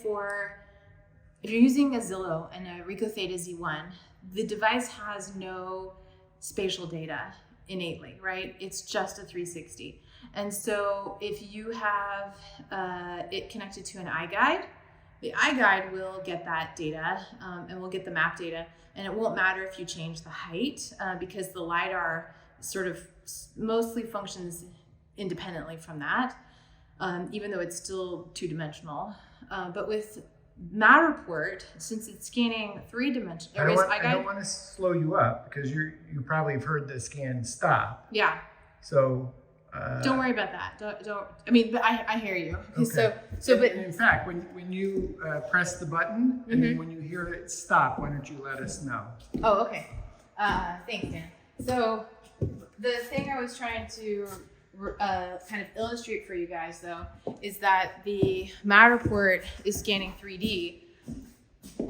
Zillow and a Ricoh Theta Z1, the device has no spatial data innately, right? It's just a 360. And so if you have it connected to an iGuide, the iGuide will get that data and will get the map data. And it won't matter if you change the height because the LiDAR sort of mostly functions independently from that, even though it's still two-dimensional. But with Matterport, since it's scanning three-dimensional areas, I don't want to slow you up because you probably have heard the scan stop. Yeah. So don't worry about that. Don't. I mean, but I hear you. Okay. But in fact, when you press the button and then when you hear it stop, why don't you let us know? Oh, okay. Thanks, Dan. So the thing I was trying to kind of illustrate for you guys though is that the Matterport is scanning 3D.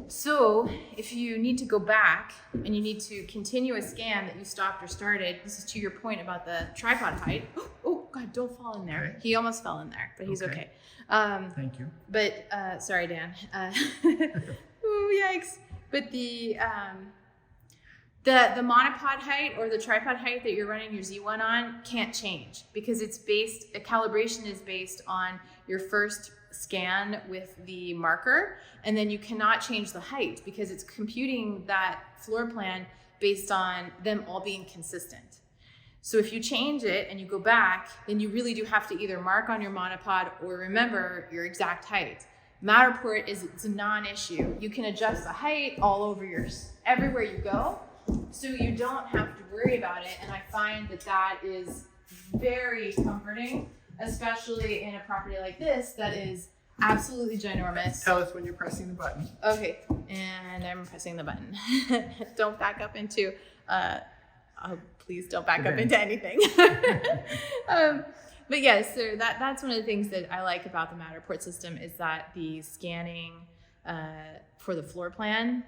So if you need to go back and you need to continue a scan that you stopped or started, this is to your point about the tripod height. Oh God, don't fall in there. Okay. He almost fell in there, but he's okay. Thank you. But sorry, Dan. Ooh, yikes. But the monopod height or the tripod height that you're running your Z1 on can't change because calibration is based on your first scan with the marker, and then you cannot change the height because it's computing that floor plan based on them all being consistent. So if you change it and you go back, then you really do have to either mark on your monopod or remember your exact height. Matterport it's a non-issue. You can adjust the height all over everywhere you go, so you don't have to worry about it. And I find that is very comforting, especially in a property like this that is absolutely ginormous. Tell us when you're pressing the button. Okay, and I'm pressing the button. Don't back up into, please don't back up into anything. But yes, so that's one of the things that I like about the Matterport system is that the scanning for the floor plan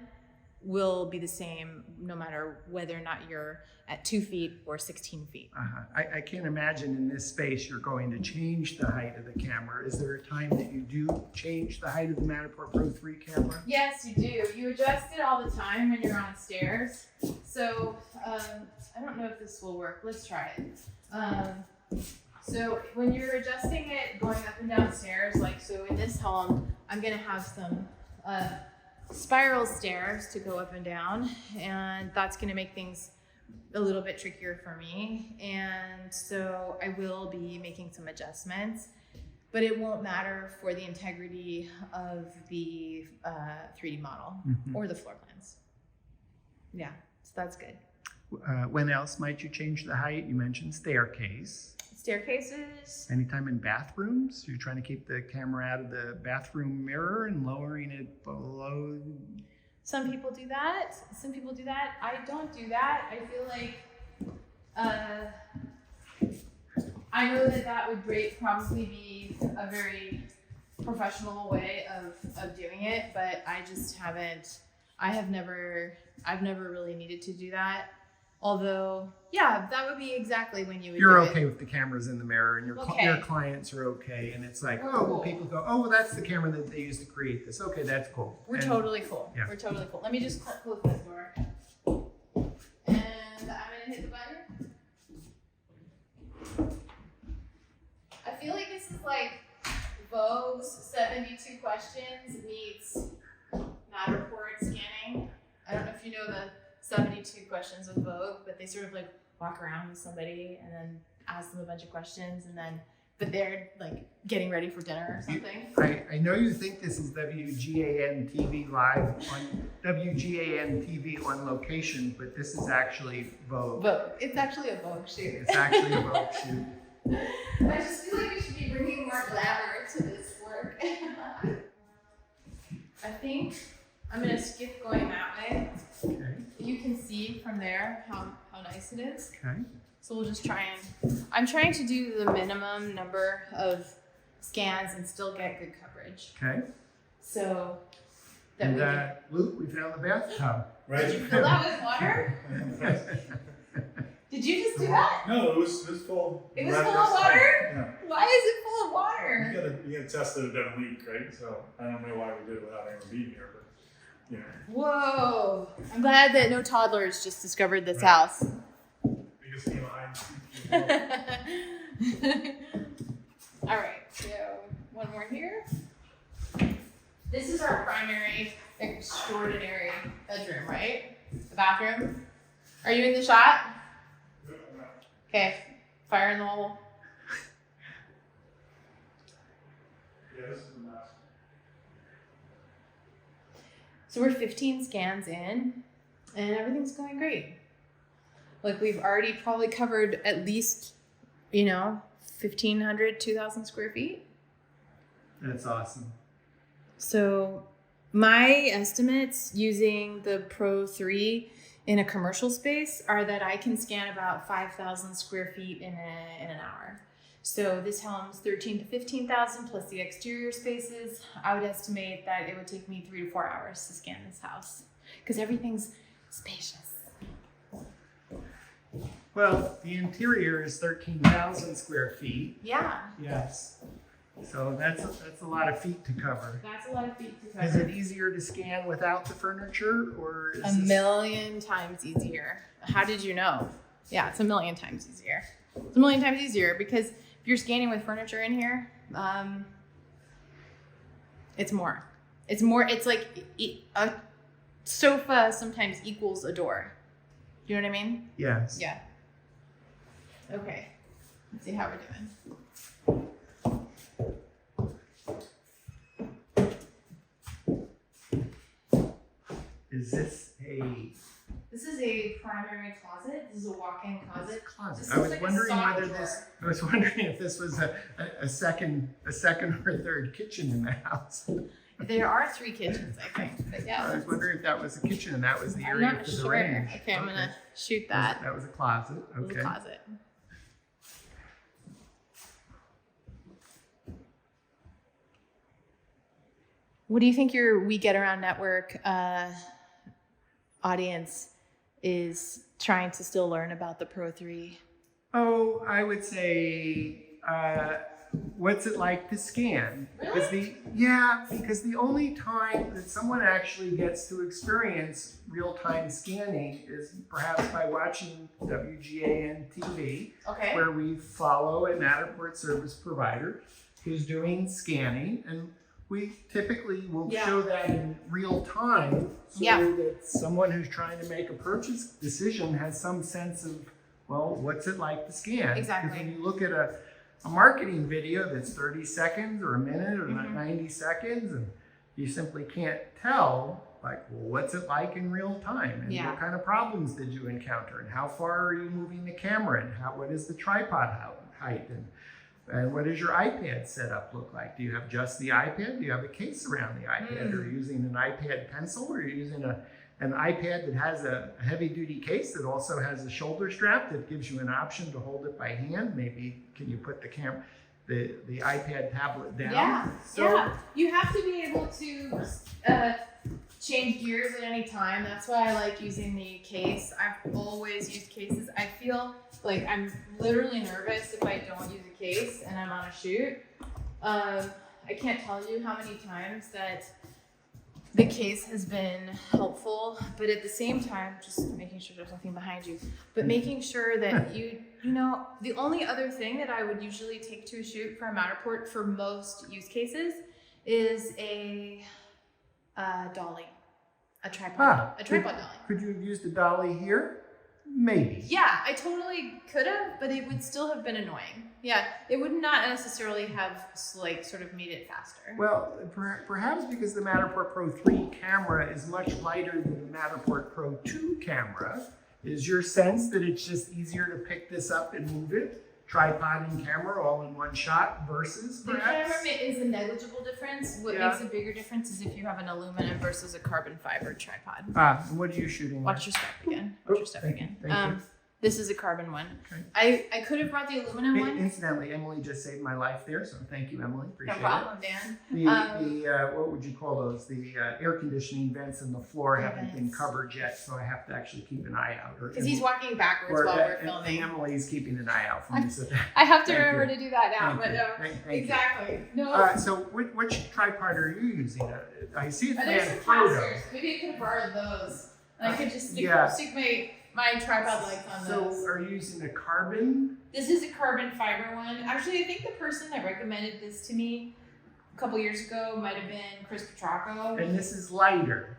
will be the same no matter whether or not you're at 2 feet or 16 feet. I can't imagine in this space you're going to change the height of the camera. Is there a time that you do change the height of the Matterport Pro3 camera? Yes, you do. You adjust it all the time when you're on stairs. So I don't know if this will work. Let's try it. So when you're adjusting it going up and down stairs, like so in this home, I'm gonna have some spiral stairs to go up and down, and that's going to make things a little bit trickier for me, and so I will be making some adjustments, but it won't matter for the integrity of the 3D model or the floor plans. Yeah, so that's good. When else might you change the height? You mentioned staircase. Staircases. Anytime in bathrooms? You're trying to keep the camera out of the bathroom mirror and lowering it below? Some people do that. Some people do that. I don't do that. I feel like I know that would probably be a very professional way of doing it, but I just haven't. I've never really needed to do that. Although, yeah, that would be exactly when you would You're do okay it. with the cameras in the mirror, and your clients are okay, and it's like, We're oh, cool. well, people go, oh, well, that's the camera that they used to create this. Okay, that's cool. We're totally cool. Yeah. We're totally cool. Let me just close this door. And I'm going to hit the button. I feel like this is like Vogue's 72 questions meets Matterport scanning. I don't know if you know the 72 questions with Vogue, but they sort of like walk around with somebody and then ask them a bunch of questions and then but they're like getting ready for dinner or something. I know you think this is WGAN-TV live on WGAN-TV on location, but this is actually Vogue. Vogue. It's actually a Vogue shoot. It's actually a Vogue shoot. I just feel like we should be bringing more glamour to this work. I think I'm gonna skip going that way. Okay. You can see from there how nice it is. Okay. So we'll just try and, I'm trying to do the minimum number of scans and still get good coverage. Okay. So that And we can, Luke, we found the bathtub. Right? did you fill that with water? Did you just do that? No, it was full. It was full of water? Yeah. Why is it full of water? You gotta test that it doesn't leak, right? So I don't know why we did it without anyone being here, but you know. Whoa. I'm glad that no toddlers just discovered this Right. house. Biggest thing behind. All right, so one more here. This is our primary extraordinary bedroom, right? The bathroom. Are you in the shot? Okay, fire in the hole. Yeah, this is the master. So we're 15 scans in, and everything's going great. Like we've already probably covered at least, 1,500, 2,000 square feet. That's awesome. So my estimates using the Pro 3 in a commercial space are that I can scan about 5,000 square feet in an hour. So this home's 13 to 15,000 plus the exterior spaces. I would estimate that it would take me 3 to 4 hours to scan this house because everything's spacious. Well, the interior is 13,000 square feet. Yeah, Yes. So that's a lot of feet to cover. that's a lot of feet to Is cover. it easier to scan without the furniture, or is A this... million times easier. How did you know? Yeah, it's a million times easier. It's a million times easier because if you're scanning with furniture in here, it's more. It's more. It's like a sofa sometimes equals a door. You know what I mean? Yes. Yeah. Okay. Let's see how we're doing. Is this a This is a primary closet. This is a walk-in closet. closet? This I is was like a wondering sock whether drawer. this. I was wondering if this was a second or third kitchen in the house. There are 3 kitchens, I think. But yeah. I was wondering if that was a kitchen and that was the I'm area not for the sure. range. Okay, I'm gonna shoot that. That was a closet. It was a Okay. closet. What do you think your We Get Around Network audience is trying to still learn about the Pro 3? Oh, I would say, what's it like to scan? Really? Because the only time that someone actually gets to experience real-time scanning is perhaps by watching WGAN-TV, Okay. where we follow a Matterport service provider who's doing scanning, and we typically will Yeah. show that in real time so Yeah. that someone who's trying to make a purchase decision has some sense of, well, what's it like to scan? Exactly. Because when you look at a marketing video that's 30 seconds or a minute or Mhm. 90 seconds, and you simply can't tell, like, well, what's it like in real time? And Yeah. what kind of problems did you encounter? And how far are you moving the camera? And what is the tripod height? And what does your iPad setup look like? Do you have just the iPad? Do you have a case around the iPad? Are you using an iPad pencil? Or are you using an iPad that has a heavy-duty case that also has a shoulder strap that gives you an option to hold it by hand? Maybe can you put the iPad tablet down? Yeah. You have to be able to change gears at any time. That's why I like using the case. I've always used cases. I feel like I'm literally nervous if I don't use a case and I'm on a shoot. I can't tell you how many times that the case has been helpful, but at the same time, just making sure there's nothing behind you, but making sure that the only other thing that I would usually take to a shoot for a Matterport for most use cases is a dolly, a tripod dolly. Could you have used a dolly here? Maybe. Yeah, I totally could have, but it would still have been annoying. Yeah, it would not necessarily have like sort of made it faster. Well, perhaps because the Matterport Pro 3 camera is much lighter than the Matterport Pro 2 camera, is your sense that it's just easier to pick this up and move it? Tripod and camera all in one shot versus The perhaps? camera is a negligible difference. What Yeah. makes a bigger difference is if you have an aluminum versus a carbon fiber tripod. And what are you shooting? Watch your step again. Oh, Watch your step thank again. you, thank you. This is a carbon one. Okay. I could have brought the aluminum one. Incidentally, Emily just saved my life there, so thank you, Emily. No Appreciate problem, Dan. it. What would you call those? The air conditioning vents in the floor haven't been Vents. covered yet, so I have to actually keep an eye out. Because he's walking backwards while we're filming. Emily's keeping an eye out for me. So I have to Thank remember you. to do that now. Thank But you. no, Thank you. exactly. No. So which tripod are you using? I see it's There's some photo. casters. Maybe I could have borrowed those. And I could just stick, Yeah. stick my tripod lights on So those. are you using a carbon? This is a carbon fiber one. Actually, I think the person that recommended this to me a couple years ago might have been Chris Petracco. And this is lighter.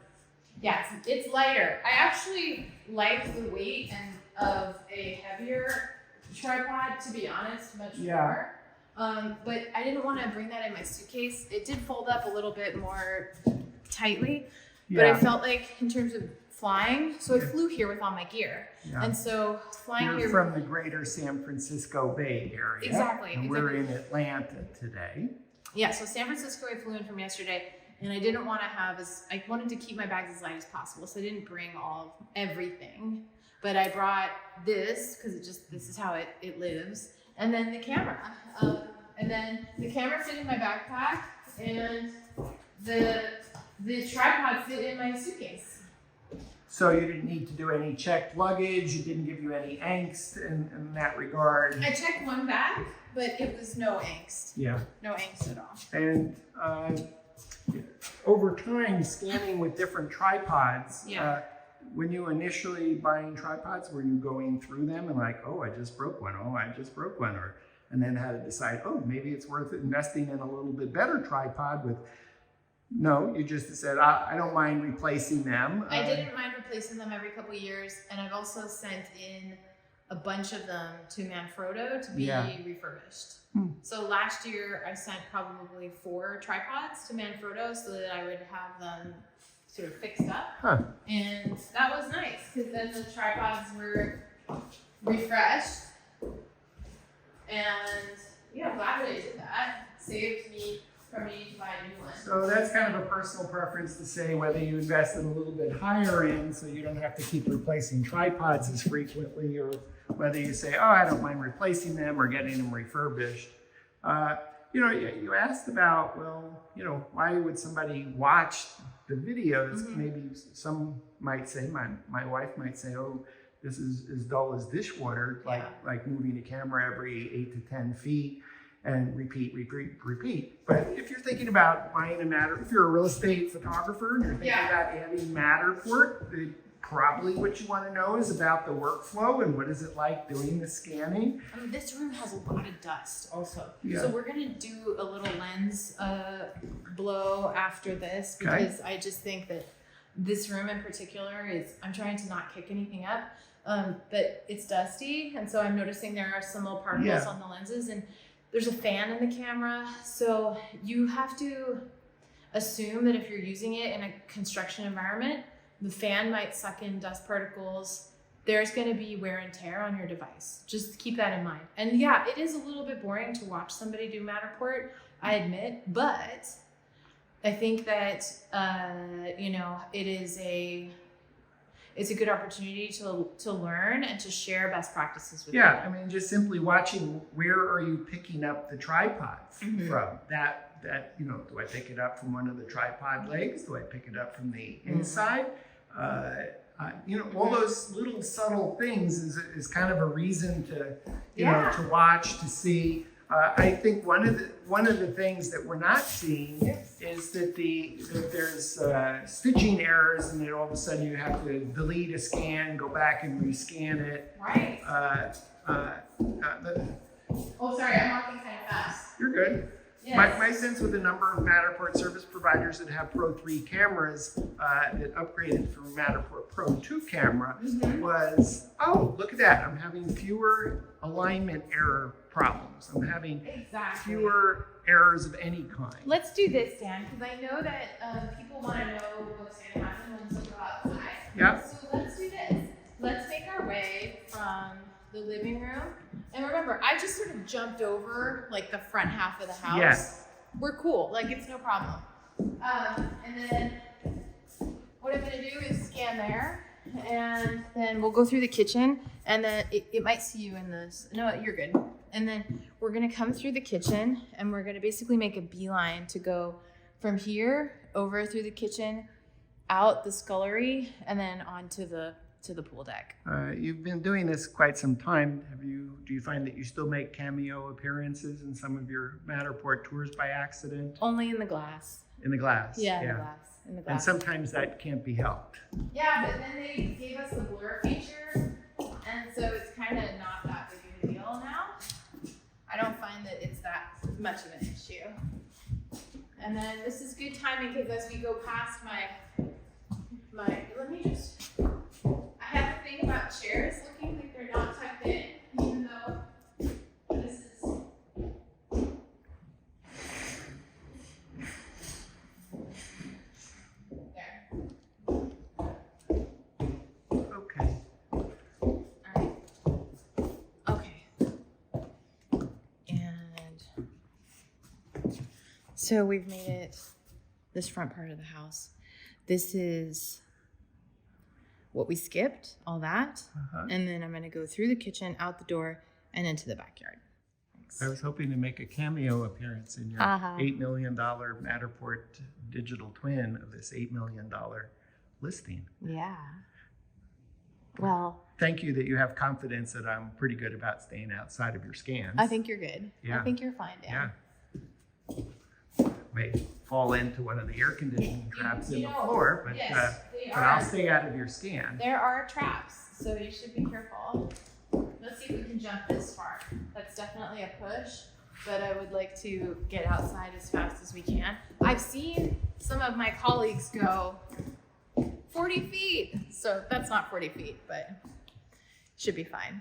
Yeah, it's lighter. I actually like the weight of a heavier tripod, to be honest, much more. But I didn't want to bring that in my suitcase. It did fold up a little bit more tightly, but I felt like in terms of flying, so I flew here with all my gear. Yeah. And so flying You're here from the greater San Francisco Bay Area. Exactly, And we're in Atlanta today. Yeah, so San Francisco I flew in from yesterday, and I didn't want to I wanted to keep my bags as light as possible, so I didn't bring everything. But I brought this, because this is how it lives, and then the camera. And then the camera fit in my backpack, and the tripod fit in my suitcase. So you didn't need to do any checked luggage, it didn't give you any angst in that regard. I checked one bag, but it was no angst. Yeah. No angst at all. And over time, scanning with different tripods, when you initially buying tripods, were you going through them and like, oh, I just broke one, and then had to decide, oh, maybe it's worth investing in a little bit better tripod with, no, you just said, I don't mind replacing them. I didn't mind replacing them every couple of years, and I've also sent in a bunch of them to Manfrotto to be refurbished. So last year I sent probably 4 tripods to Manfrotto so that I would have them sort of fixed up. And that was nice because then the tripods were refreshed. And yeah, I'm glad that I did that. It saved me from needing to buy a new one. So that's kind of a personal preference to say whether you invest in a little bit higher end so you don't have to keep replacing tripods as frequently, or whether you say, oh, I don't mind replacing them or getting them refurbished. You asked about, well, why would somebody watch the videos? Maybe some might say, my wife might say, oh, this is as dull as dishwater, like moving a camera every 8 to 10 feet. And repeat. But if you're thinking about buying if you're a real estate photographer and you're thinking about adding Matterport, probably what you want to know is about the workflow and what is it like doing the scanning. This room has a lot of dust also. Yeah. So we're going to do a little lens blow after this because I just think that this room in particular I'm trying to not kick anything up, but it's dusty. And so I'm noticing there are some little particles on the lenses, and there's a fan in the camera, so you have to assume that if you're using it in a construction environment, the fan might suck in dust particles. There's going to be wear and tear on your device. Just keep that in mind. And yeah, it is a little bit boring to watch somebody do Matterport, I admit, but I think that it's a good opportunity to learn and to share best practices with people. I mean, just simply watching where are you picking up the tripods from? That do I pick it up from one of the tripod legs? Do I pick it up from the inside? All those little subtle things is kind of a reason to to watch, to see. I think one of the things that we're not seeing is that there's stitching errors, and then all of a sudden you have to delete a scan, go back and rescan it. Right. Oh, sorry, I'm walking kind of fast. You're good. Yes. My sense with a number of Matterport service providers that have Pro3 cameras that upgraded from Matterport Pro2 camera was, oh, look at that. I'm having fewer alignment error problems. I'm having Exactly. fewer errors of any kind. Let's do this, Dan, because I know that people want to know what's going to happen when we go outside. Yep. So let's do this. Let's make our way from the living room. And remember, I just sort of jumped over like the front half of the house. Yes. We're cool. Like, it's no problem. And then what I'm going to do is scan there. And then we'll go through the kitchen. And then it might see you in this. No, you're good. And then we're going to come through the kitchen. And we're going to basically make a beeline to go from here over through the kitchen, out the scullery, and then onto the pool deck. You've been doing this quite some time. Do you find that you still make cameo appearances in some of your Matterport tours by accident? Only in the glass. In the glass? Yeah, in the glass. In the And glass. sometimes that can't be helped. Yeah, but then they gave us the blur feature, and so it's kind of not that big of a deal now. I don't find that it's that much of an issue. And then this is good timing because as we go past let me just, I have a thing about chairs looking like they're not tucked in, even though this is. There. Okay. All right. Okay. And so we've made it this front part of the house. This is what we skipped, all that. And then I'm going to go through the kitchen, out the door, and into the backyard. Thanks. I was hoping to make a cameo appearance in your $8 million Matterport digital twin of this $8 million listing. Yeah. Well, Thank you that you have confidence that I'm pretty good about staying outside of your scans. I think you're good. Yeah. I think you're fine, Dan. Yeah. May fall into one of the air conditioning traps in the floor, but, yes, but I'll stay out of your scan. There are traps, so you should be careful. Let's see if we can jump this far. That's definitely a push, but I would like to get outside as fast as we can. I've seen some of my colleagues go 40 feet. So that's not 40 feet, but should be fine.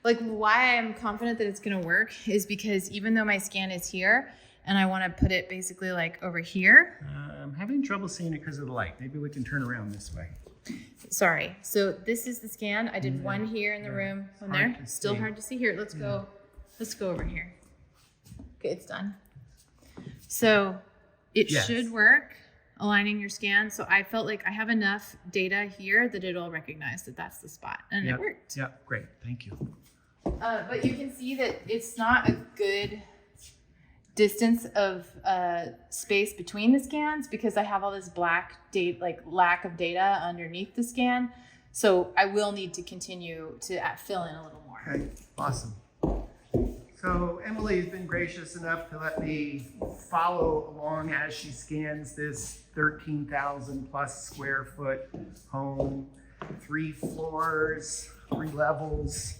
Like, why I'm confident that it's gonna work is because even though my scan is here, and I want to put it basically like over here. I'm having trouble seeing it because of the light. Maybe we can turn around this way. Sorry. So this is the scan. I did one here in the room, one there. Still hard to see here. Let's go over here. Okay, it's done. So it should work, aligning your scan. So I felt like I have enough data here that it'll recognize that that's the spot, and it worked. Yeah, great. Thank you. But you can see that it's not a good distance of space between the scans because I have all this black date, like lack of data underneath the scan. So I will need to continue to fill in a little more. Okay, awesome. So Emily's been gracious enough to let me follow along as she scans this 13,000 plus square foot home, 3 floors, 3 levels,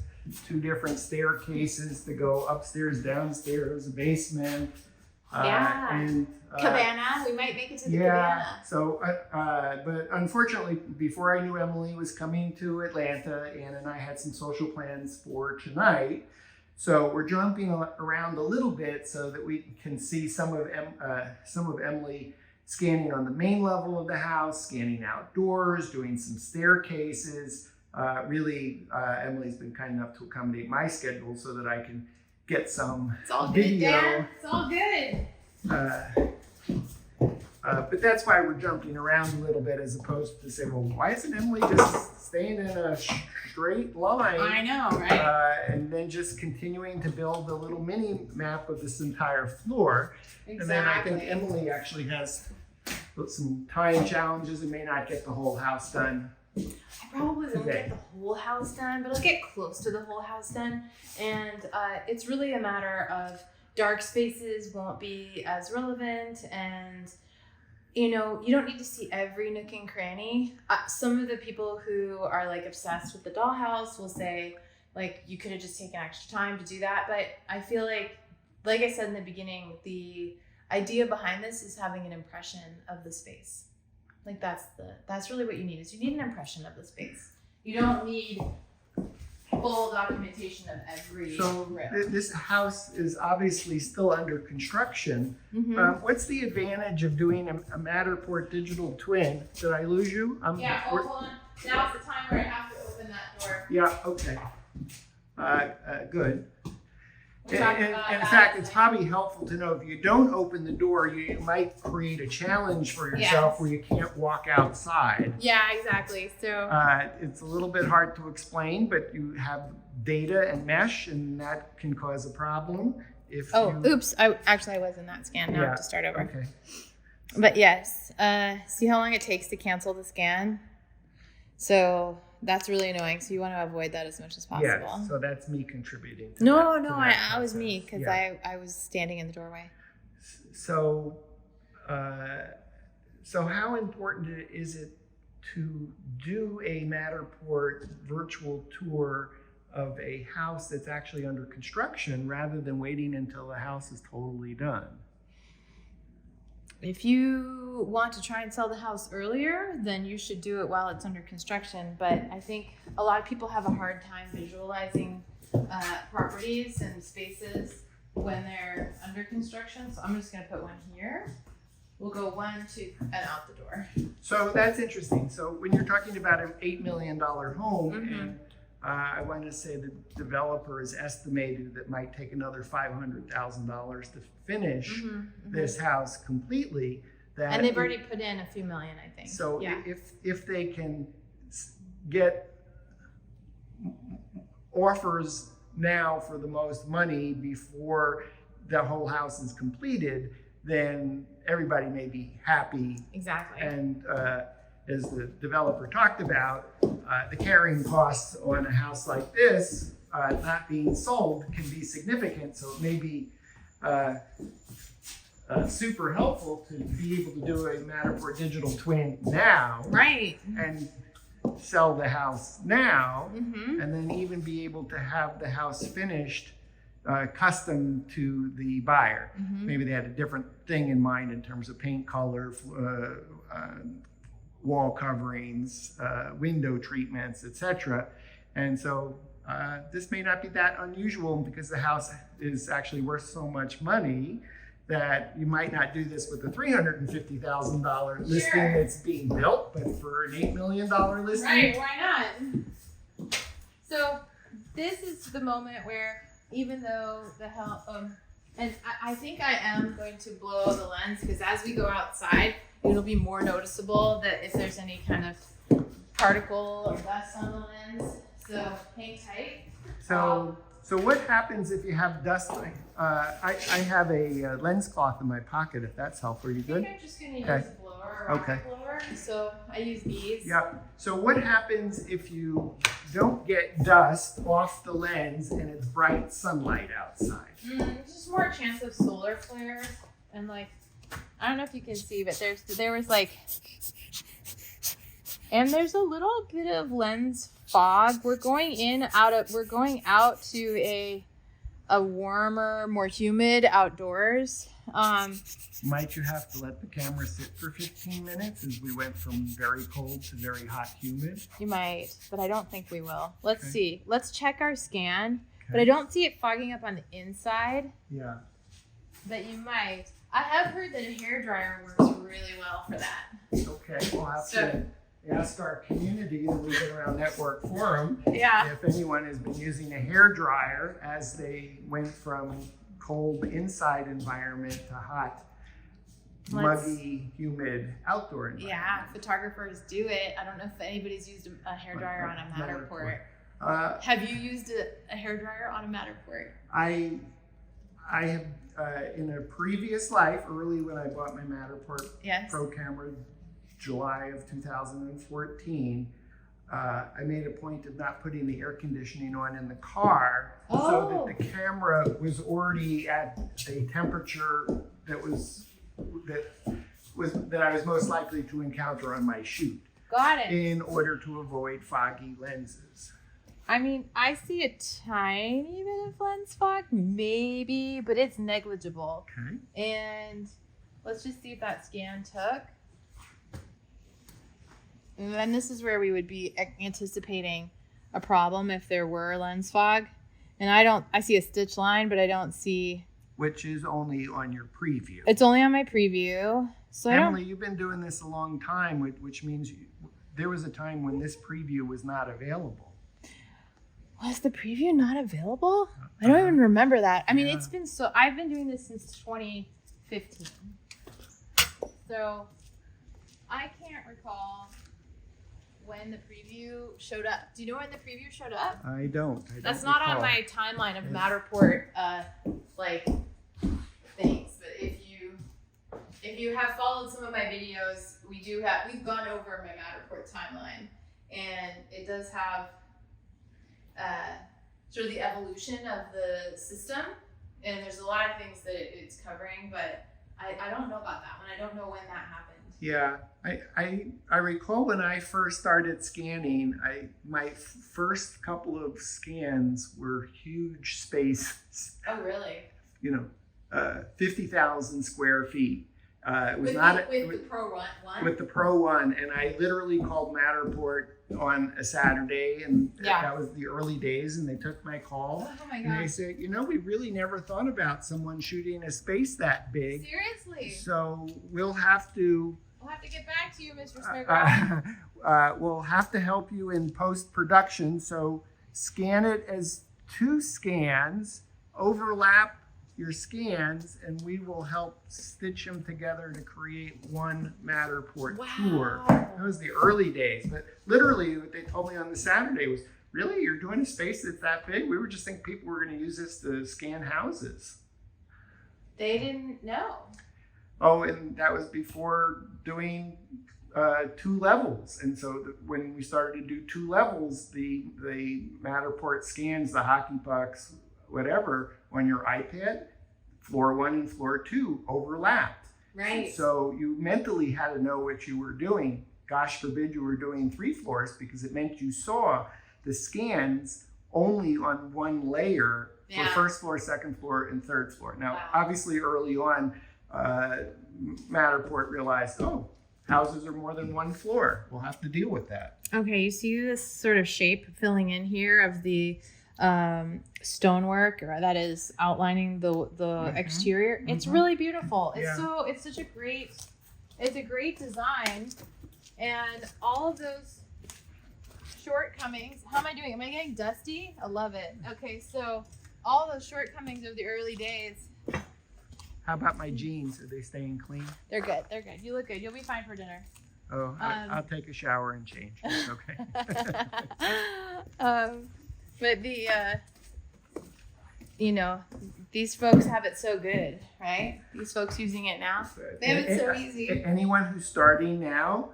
2 different staircases to go upstairs, downstairs, a basement. And cabana. We might make it to the cabana. cabana. So, but unfortunately, before I knew Emily was coming to Atlanta, Ann and I had some social plans for tonight. So we're jumping around a little bit so that we can see some of Emily scanning on the main level of the house, scanning outdoors, doing some staircases. Emily's been kind enough to accommodate my schedule so that I can get some It's all video. good, Dan. It's all good. But that's why we're jumping around a little bit as opposed to say, well, why isn't Emily just staying in a straight line? I know, right? And then just continuing to build a little mini map of this entire floor. Exactly. And then I think Emily actually has some time challenges and may not get the whole house done. I probably won't get the whole house done, but I'll get close to the whole house done. And it's really a matter of dark spaces won't be as relevant, and you don't need to see every nook and cranny. Some of the people who are like obsessed with the dollhouse will say like you could have just taken extra time to do that, but I feel like like I said in the beginning, the idea behind this is having an impression of the space. Like that's really what you need, is you need an impression of the space. You don't need full documentation of every room. This house is obviously still under construction. What's the advantage of doing a Matterport digital twin? Did I lose you? Yeah, hold on. Now's the time where I have to open that door. Yeah, okay. Good. We'll talk In about that fact, in a it's second. probably helpful to know if you don't open the door, you might create a challenge for yourself Yes. where you can't walk outside. Yeah, exactly. So It's a little bit hard to explain, but you have data and mesh, and that can cause a problem. If you, oops. I was in that scan. Now I Yeah, have to start over. okay. But yes, see how long it takes to cancel the scan? So that's really annoying. So you want to avoid that as much as possible. Yeah, so that's me contributing to No, that, no, to that I was me process. because Yeah. I was standing in the doorway. So, so how important is it to do a Matterport virtual tour of a house that's actually under construction rather than waiting until the house is totally done? If you want to try and sell the house earlier, then you should do it while it's under construction. But I think a lot of people have a hard time visualizing properties and spaces when they're under construction. So I'm just going to put one here. We'll go 1, 2, and out the door. So that's interesting. So when you're talking about an $8 million home, Mhm. and I want to say the developer has estimated that it might take another $500,000 to finish this house completely. That And they've already put in a few million, I think. So yeah. if they can get offers now for the most money before the whole house is completed, then everybody may be happy. Exactly. And as the developer talked about, the carrying costs on a house like this not being sold can be significant. So it may be super helpful to be able to do a Matterport digital twin now Right. and sell the house now, Mm-hmm. and then even be able to have the house finished custom to the buyer. Mm-hmm. Maybe they had a different thing in mind in terms of paint color, wall coverings, window treatments, etc. And so this may not be that unusual because the house is actually worth so much money that you might not do this with a $350,000 listing Sure. that's being built, but for an $8 million listing. Right, why not? So this is the moment where, even though the hell, and I think I am going to blow the lens, because as we go outside, it'll be more noticeable that if there's any kind of particle or dust on the lens. So hang tight. So what happens if you have dust? I have a lens cloth in my pocket, if that's helpful. Are you I good? think I'm just going to use Okay. a blower, a rocket Okay. blower. So I use these. Yeah. So what happens if you don't get dust off the lens and it's bright sunlight outside? There's just more chance of solar flare, and like, I don't know if you can see, but there was like, and there's a little bit of lens fog. We're going out to a warmer, more humid outdoors. Might you have to let the camera sit for 15 minutes as we went from very cold to very hot humid? You might, but I don't think we will. Let's Okay. see. Let's check our scan. But Okay. I don't see it fogging up on the inside. Yeah. But you might. I have heard that a hairdryer works really well for that. Okay. We'll have to ask our community, the Moving Around Network Forum, Yeah. if anyone has been using a hair dryer as they went from cold inside environment to hot, muggy, humid outdoor environment. Yeah, photographers do it. I don't know if anybody's used a hairdryer on a Matterport. Have you used a hairdryer on a Matterport? I have, in a previous life, early when I bought my Matterport Yes. Pro camera, July of 2014, I made a point of not putting the air conditioning on in the car so that the camera was already at a temperature that I was most likely to encounter on my shoot Got it. in order to avoid foggy lenses. I mean, I see a tiny bit of lens fog, maybe, but it's negligible. Okay. And let's just see if that scan took. And then this is where we would be anticipating a problem if there were lens fog. And I see a stitch line, but I don't see. Which is only on your preview. It's only on my preview. So Emily, you've been doing this a long time, which means there was a time when this preview was not available. Was the preview not available? I don't even remember that. I mean, Yeah. I've been doing this since 2015. So I can't recall when the preview showed up. Do you know when the preview showed up? I don't. That's not on my timeline of Matterport things. But if you have followed some of my videos, we've gone over my Matterport timeline, and it does have sort of the evolution of the system, and there's a lot of things that it's covering, but I don't know about that one. I don't know when that happened. Yeah, I recall when I first started scanning, my first couple of scans were huge spaces. Oh, really? 50,000 square feet. It was with the Pro one. With the Pro 1, and I literally called Matterport on a Saturday, and that was the early days, and they took my call. Oh my and they gosh. said, we really never thought about someone shooting a space that big. Seriously? So we'll have to get back to you, Mr. Snowgrass. we'll have to help you in post-production. So scan it as 2 scans, overlap your scans, and we will help stitch them together to create one Matterport tour. That was the early days, but literally what they told me on the Saturday was, really, you're doing a space that's that big? We were just thinking people were going to use this to scan houses. They didn't know. Oh, and that was before doing 2 levels. And so when we started to do 2 levels, the Matterport scans, the hockey pucks, whatever, on your iPad, floor 1 and floor 2 overlapped. Right. So you mentally had to know what you were doing. Gosh forbid you were doing 3 floors, because it meant you saw the scans only on one layer for first floor, second floor, and third floor. Now, obviously early on, Matterport realized, houses are more than 1 floor. We'll have to deal with that. Okay, you see this sort of shape filling in here of the stonework, or that is outlining the exterior. It's really beautiful. It's such a great design, and all of those shortcomings. How am I doing? Am I getting dusty? I love it. Okay, so all those shortcomings of the early days. How about my jeans? Are they staying clean? They're good. They're good. You look good. You'll be fine for dinner. Oh, I'll take a shower and change. It's okay. But these folks have it so good, right? These folks using it now, they have it so easy. Anyone who's starting now,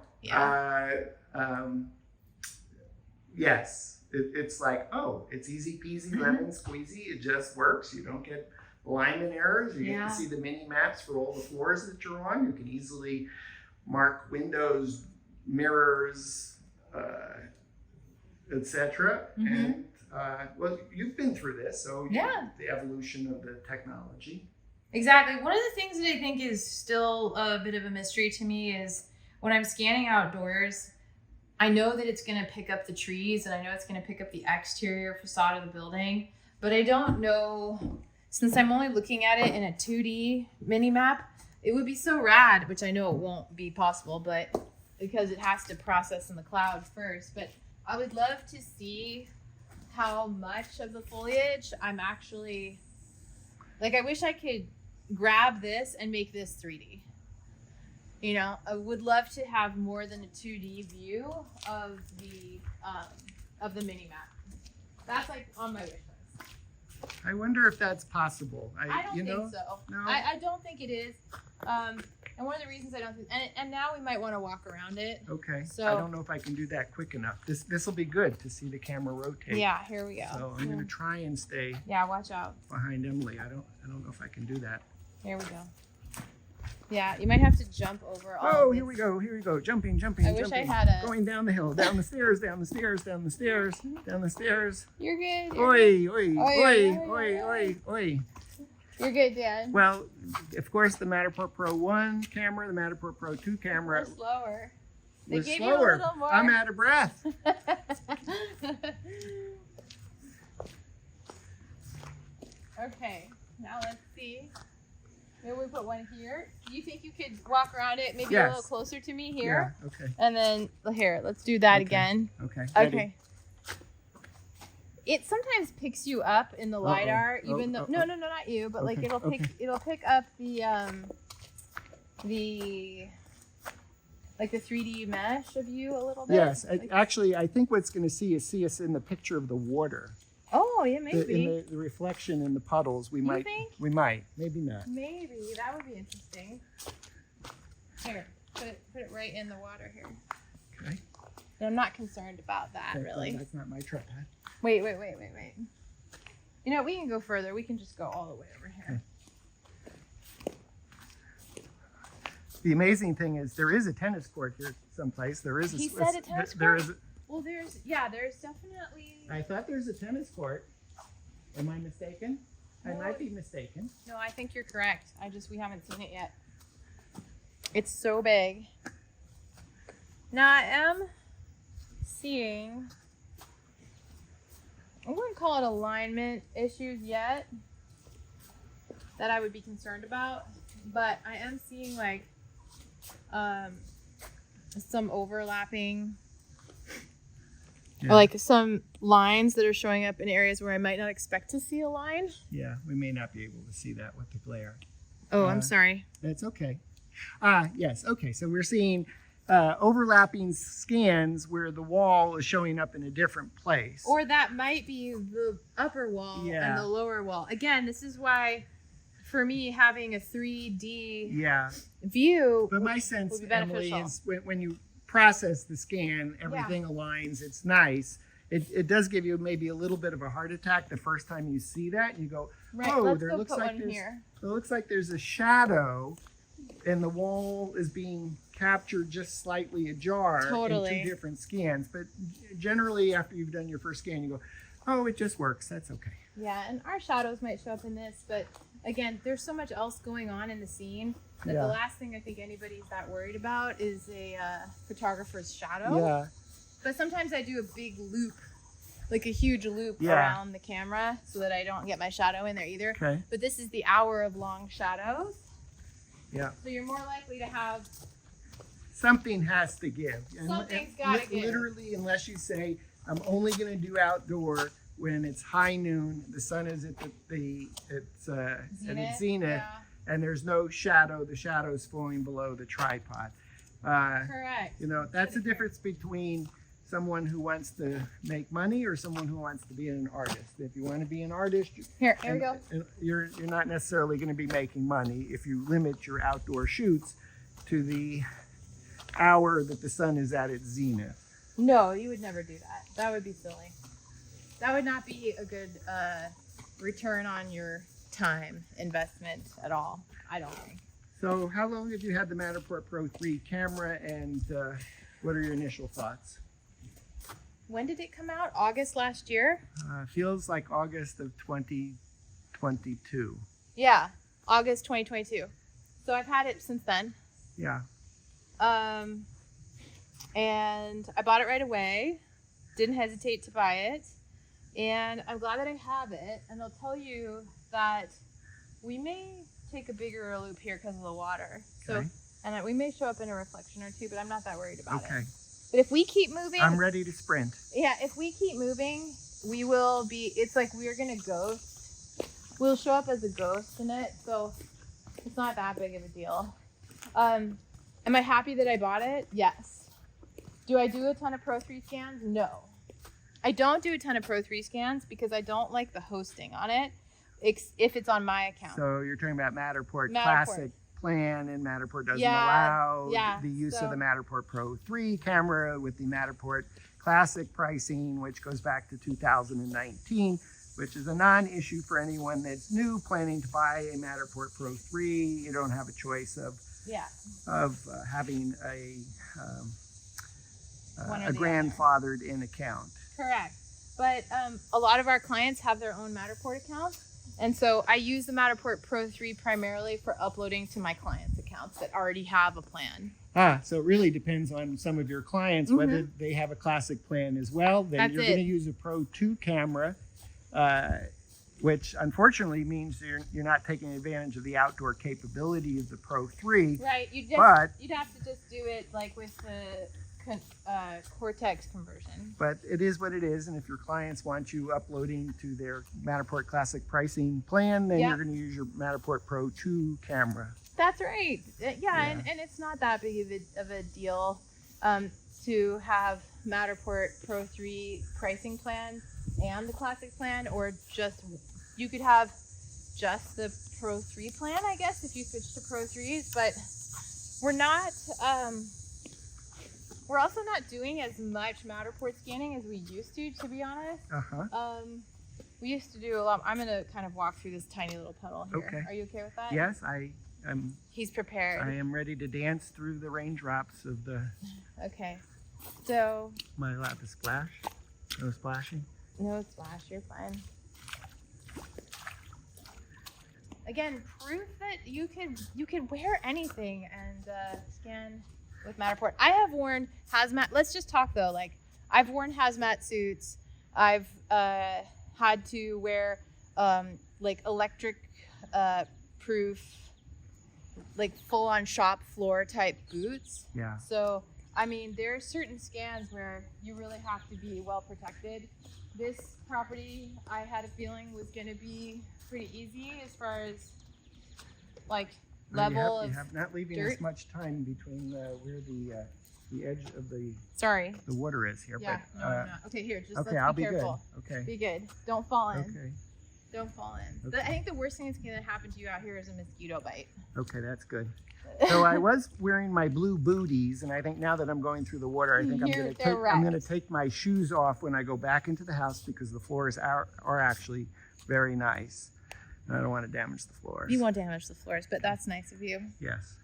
yes, it's like, it's easy peasy, lemon squeezy. It just works. You don't get alignment errors. You get to see the mini maps for all the floors that you're on. You can easily mark windows, mirrors, etc. And well, you've been through this, so the evolution of the technology. Exactly. One of the things that I think is still a bit of a mystery to me is when I'm scanning outdoors, I know that it's going to pick up the trees, and I know it's going to pick up the exterior facade of the building, but I don't know, since I'm only looking at it in a 2D mini map, it would be so rad, which I know it won't be possible, but because it has to process in the cloud first. But I would love to see how much of the foliage I'm actually, I wish I could grab this and make this 3D. I would love to have more than a 2D view of the mini map. That's on my wish list. I wonder if that's possible. I don't think so. No? I don't think it is. And one of the reasons I don't think, and now we might want to walk around it. Okay. So I don't know if I can do that quick enough. This will be good to see the camera rotate. Yeah, here we go. So I'm going to try and stay watch out behind Emily. I don't know if I can do that. Here we go. Yeah, you might have to jump over all Oh, of here this. we go. Here we go. Jumping. I wish I jumping. had a- Going down the hill, down the stairs, down the stairs. You're good. You're Oi, good. oi, Oi, oi, oi, oi, oi, oi. You're good, Dad. Well, of course, the Matterport Pro 1 camera, the Matterport Pro 2 camera We're slower. They was gave slower. you a little more. I'm out of breath. Okay, now let's see. Maybe we put one here. Do you think you could walk around it maybe a Yes. little closer to me here? Yeah, okay. And then here, let's do that Okay. again. Okay. ready? Okay. It sometimes picks you up in the LiDAR, even though no, not you, but like Okay, it'll pick up the like the 3D mesh of you a little bit. Yes, Like- actually, I think what's going to see us in the picture of the water. Oh yeah, maybe. In the reflection in the puddles. We might. think? We might. Maybe not. Maybe that would be interesting. Here, put it right in the water here. Okay. And I'm not concerned about that Okay, really. That's not my tripod. Wait. You know, we can go further. We can just go all the way over here. The amazing thing is there is a tennis court here someplace. There is a. He said a tennis there court? is. Well, there's definitely. I thought there's a tennis court. Am I mistaken? I No. might be mistaken. No, I think you're correct. We haven't seen it yet. It's so big. Now I am seeing, I wouldn't call it alignment issues yet that I would be concerned about, but I am seeing like some overlapping, Yeah. or like some lines that are showing up in areas where I might not expect to see a line. Yeah, we may not be able to see that with the glare. Oh, I'm sorry. That's okay. Yes. Okay. So we're seeing overlapping scans where the wall is showing up in a different place. Or that might be the upper wall Yeah. and the lower wall. Again, this is why, for me, having a 3D Yeah. view. But my sense, would be Emily, beneficial. is when you process the scan, everything aligns. It's nice. It does give you maybe a little bit of a heart attack the first time you see that. And you go, Right, oh, let's there go looks put like one there's here. it looks like there's a shadow, and the wall is being captured just slightly ajar Totally. in two different scans. But generally, after you've done your first scan, you go, oh, it just works. That's okay. Yeah, and our shadows might show up in this, but again, there's so much else going on in the scene that Yeah. the last thing I think anybody's that worried about is a photographer's shadow. Yeah. But sometimes I do a big loop, like a huge loop Yeah. around the camera so that I don't get my shadow in there either. Okay. But this is the hour of long shadows. Yeah. So you're more likely to have, Something has to give. Something's gotta give. Literally, unless you say, I'm only going to do outdoor when it's high noon, the sun is at at its zenith, Yeah, and there's no shadow. The shadow's falling below the tripod. correct. You know, that's the difference between someone who wants to make money or someone who wants to be an artist. If you want to be an artist, Here we go. and you're not necessarily going to be making money if you limit your outdoor shoots to the hour that the sun is at its zenith. No, you would never do that. That would be silly. That would not be a good return on your time investment at all, I don't think. So how long have you had the Matterport Pro 3 camera, and what are your initial thoughts? When did it come out? August last year? Feels like August of 2022. Yeah, August 2022. So I've had it since then. Yeah. And I bought it right away. Didn't hesitate to buy it. And I'm glad that I have it. And I'll tell you that we may take a bigger loop here because of the water. Okay. So, and we may show up in a reflection or two, but I'm not that worried about Okay. it. But if we keep moving, I'm ready to sprint. yeah, if we keep moving, we will be, it's like we're going to ghost. We'll show up as a ghost in it. So it's not that big of a deal. Am I happy that I bought it? Yes. Do I do a ton of Pro 3 scans? No. I don't do a ton of Pro 3 scans because I don't like the hosting on it if it's on my account. So you're talking about Matterport Matterport. Classic plan, and Matterport doesn't Yeah, allow yeah, the use so- of the Matterport Pro 3 camera with the Matterport Classic pricing, which goes back to 2019, which is a non-issue for anyone that's new planning to buy a Matterport Pro 3. You don't have a choice of of having One or a the grandfathered in account. Correct. But a lot of our clients have their own Matterport accounts. And so I use the Matterport Pro 3 primarily for uploading to my clients' accounts that already have a plan. So it really depends on some of your clients, whether they have a classic plan as well. Then That's you're going to use a Pro 2 camera, which unfortunately means you're not taking advantage of the outdoor capability of the Pro 3. Right. You'd have to just do it like with the Cortex conversion. But it is what it is, and if your clients want you uploading to their Matterport Classic pricing plan, then you're going to use your Matterport Pro 2 camera. That's right. And it's not that big of a deal to have Matterport Pro 3 pricing plan and the Classic plan, or just you could have just the Pro 3 plan, I guess, if you switch to Pro 3s. But we're not. We're also not doing as much Matterport scanning as we used to be honest. We used to do a lot. I'm going to kind of walk through this tiny little puddle here. Okay. Are you okay with that? Yes, I'm. He's prepared. I am ready to dance through the raindrops of the. Okay. So. Am I allowed to splash? No splashing? No splash. You're fine. Again, proof that you can wear anything and scan with Matterport. I have worn hazmat. Let's just talk though. Like, I've worn hazmat suits. I've had to wear like electric proof, like full on shop floor type boots. Yeah. So I mean, there are certain scans where you really have to be well protected. This property, I had a feeling was going to be pretty easy as far as like level of you have not leaving dirt. us much time between where the edge of the water is here. Yeah, but, no, I'm not. Okay, here, just okay, let's I'll be be careful. good. Okay. Be good. Don't fall in. Okay. Don't fall in. Okay. I think the worst thing that's going to happen to you out here is a mosquito bite. Okay, that's good. So I was wearing my blue booties, and I think now that I'm going through the water, I think I'm going to take my shoes off when I go back into the house because the floors are actually very nice. And I don't want to damage the floors. You won't damage the floors, but that's nice of you. Yes.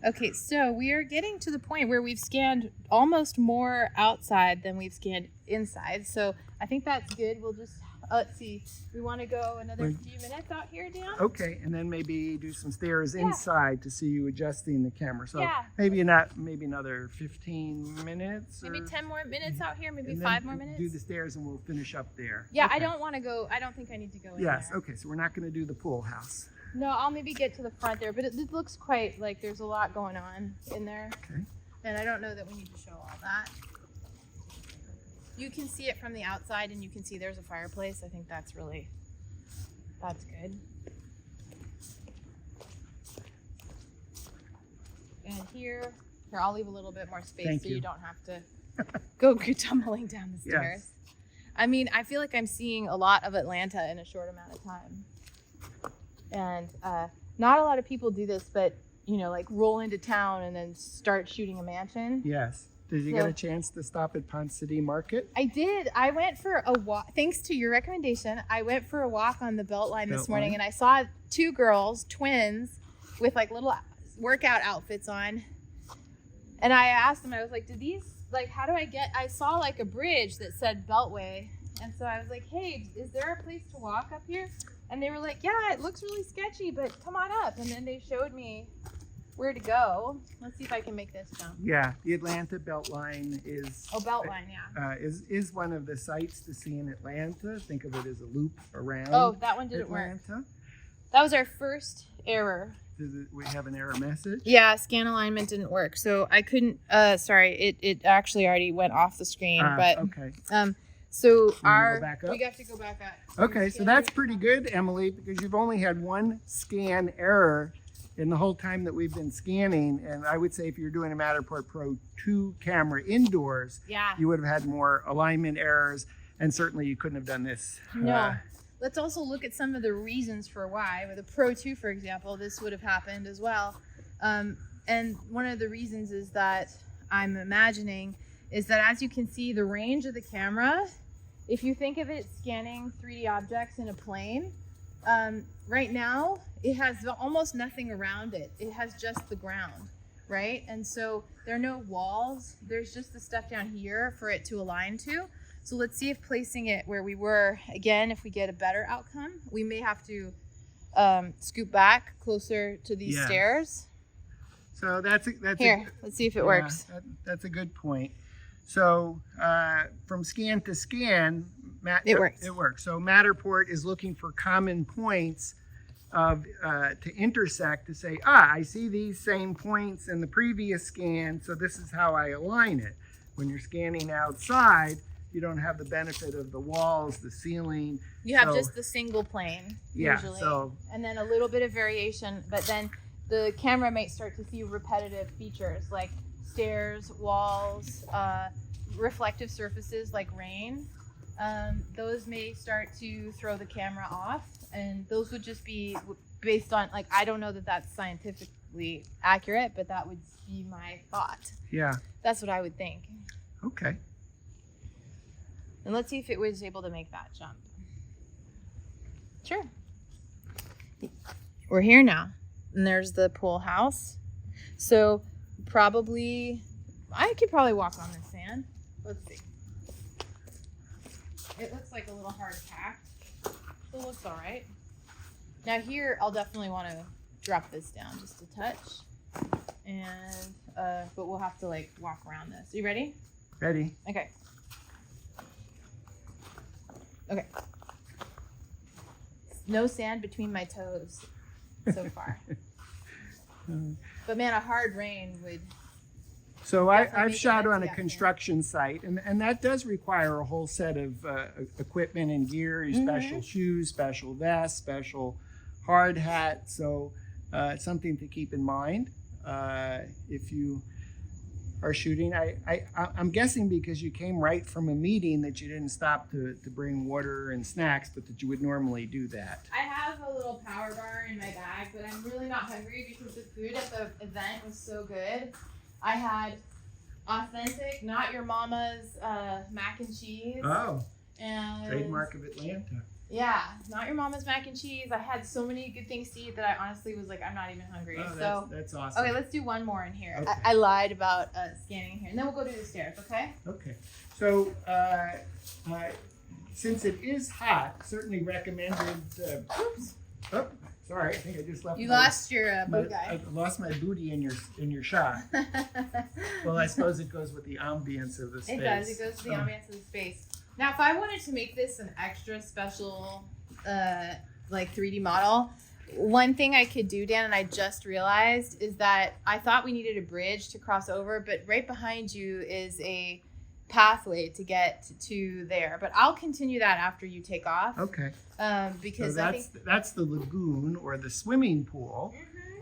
Okay, so we are getting to the point where we've scanned almost more outside than we've scanned inside. So I think that's good. We'll just, let's see, we want to go another few minutes out here, Dan? Okay, and then maybe do some stairs inside to see you adjusting the camera. So Yeah. maybe another 15 minutes. Maybe or, 10 more minutes out here, maybe and 5 then more minutes. Do the stairs and we'll finish up there. Yeah, Okay. I don't want to go, I don't think I need to go in Yes, there. okay, so we're not going to do the pool house. No, I'll maybe get to the front there, but it looks quite like there's a lot going on in there. Okay. And I don't know that we need to show all that. You can see it from the outside and you can see there's a fireplace. I think that's good. And here, I'll leave a little bit more space Thank so you. you don't have to go tumbling down the stairs. Yes. I mean, I feel like I'm seeing a lot of Atlanta in a short amount of time. And not a lot of people do this, but, you know, like roll into town and then start shooting a mansion. Yes. Did you get a chance to stop at Ponce City Market? I did. I went for a walk. Thanks to your recommendation, I went for a walk on the Beltline this morning, and I saw 2 girls, twins, with like little workout outfits on. And I asked them, I was like, did these, like, how do I get, I saw like a bridge that said Beltway. And so I was like, hey, is there a place to walk up here? And they were like, yeah, it looks really sketchy, but come on up. And then they showed me where to go. Let's see if I can make this jump. Yeah, the Atlanta Beltline is... Oh, Beltline, yeah. Is one of the sites to see in Atlanta. Think of it as a loop around Oh, that one didn't work. Atlanta. That was our first error. We have an error message? Yeah, scan alignment didn't work. So I couldn't, sorry, it actually already went off the screen. But okay. So we have to go back up? Okay, so that's pretty good, Emily, because you've only had one scan error in the whole time that we've been scanning. And I would say if you're doing a Matterport Pro 2 camera indoors, you would have had more alignment errors, and certainly you couldn't have done this. No. Let's also look at some of the reasons for why. With a Pro 2, for example, this would have happened as well. And one of the reasons is that I'm imagining is that, as you can see, the range of the camera, if you think of it scanning 3D objects in a plane, right now it has almost nothing around it. It has just the ground, right? And so there are no walls. There's just the stuff down here for it to align to. So let's see if placing it where we were, again, if we get a better outcome, we may have to scoot back closer to these stairs. So that's here. Let's see if it works. That's a good point. So from scan to scan, it works. It works. So Matterport is looking for common points of to intersect to say, I see these same points in the previous scan, so this is how I align it. When you're scanning outside, you don't have the benefit of the walls, the ceiling. You have just the single plane usually, and then a little bit of variation, but then the camera might start to see repetitive features like stairs, walls, reflective surfaces like rain. Those may start to throw the camera off, and those would just be based on, like, I don't know that that's scientifically accurate, but that would be my thought. Yeah. That's what I would think. Okay. And let's see if it was able to make that jump. Sure. We're here now, and there's the pool house. So I could probably walk on this sand. Let's see. It looks like a little hard packed. It looks all right. Now here, I'll definitely want to drop this down just a touch. And, but we'll have to like walk around this. Are you ready? Ready. Okay. Okay. No sand between my toes so far. But man, a hard rain would. So I've shot on a construction site, and that does require a whole set of equipment and gear, special shoes, special vests, special hard hat. So it's something to keep in mind if you are shooting. I'm guessing because you came right from a meeting that you didn't stop to bring water and snacks, but that you would normally do that. I have a little power bar in my bag, but I'm really not hungry because the food at the event was so good. I had authentic, not your mama's mac and cheese. Oh, and trademark of Atlanta. Yeah, not your mama's mac and cheese. I had so many good things to eat that I honestly was like, I'm not even hungry. Oh, so that's awesome. Okay, let's do one more in here. Okay. I lied about scanning here, and then we'll go to the stairs. Okay. Okay. So since it is hot, certainly recommended. Oops. Oh, sorry. I think I just left. You lost your boot guy. I lost my booty in your shot. Well, I suppose it goes with the ambience of the space. It does. It goes to the ambience of the space. Now, if I wanted to make this an extra special, like 3D model, one thing I could do, Dan, and I just realized, is that I thought we needed a bridge to cross over, but right behind you is a pathway to get to there. But I'll continue that after you take off. Okay. Because so I think that's the lagoon or the swimming pool.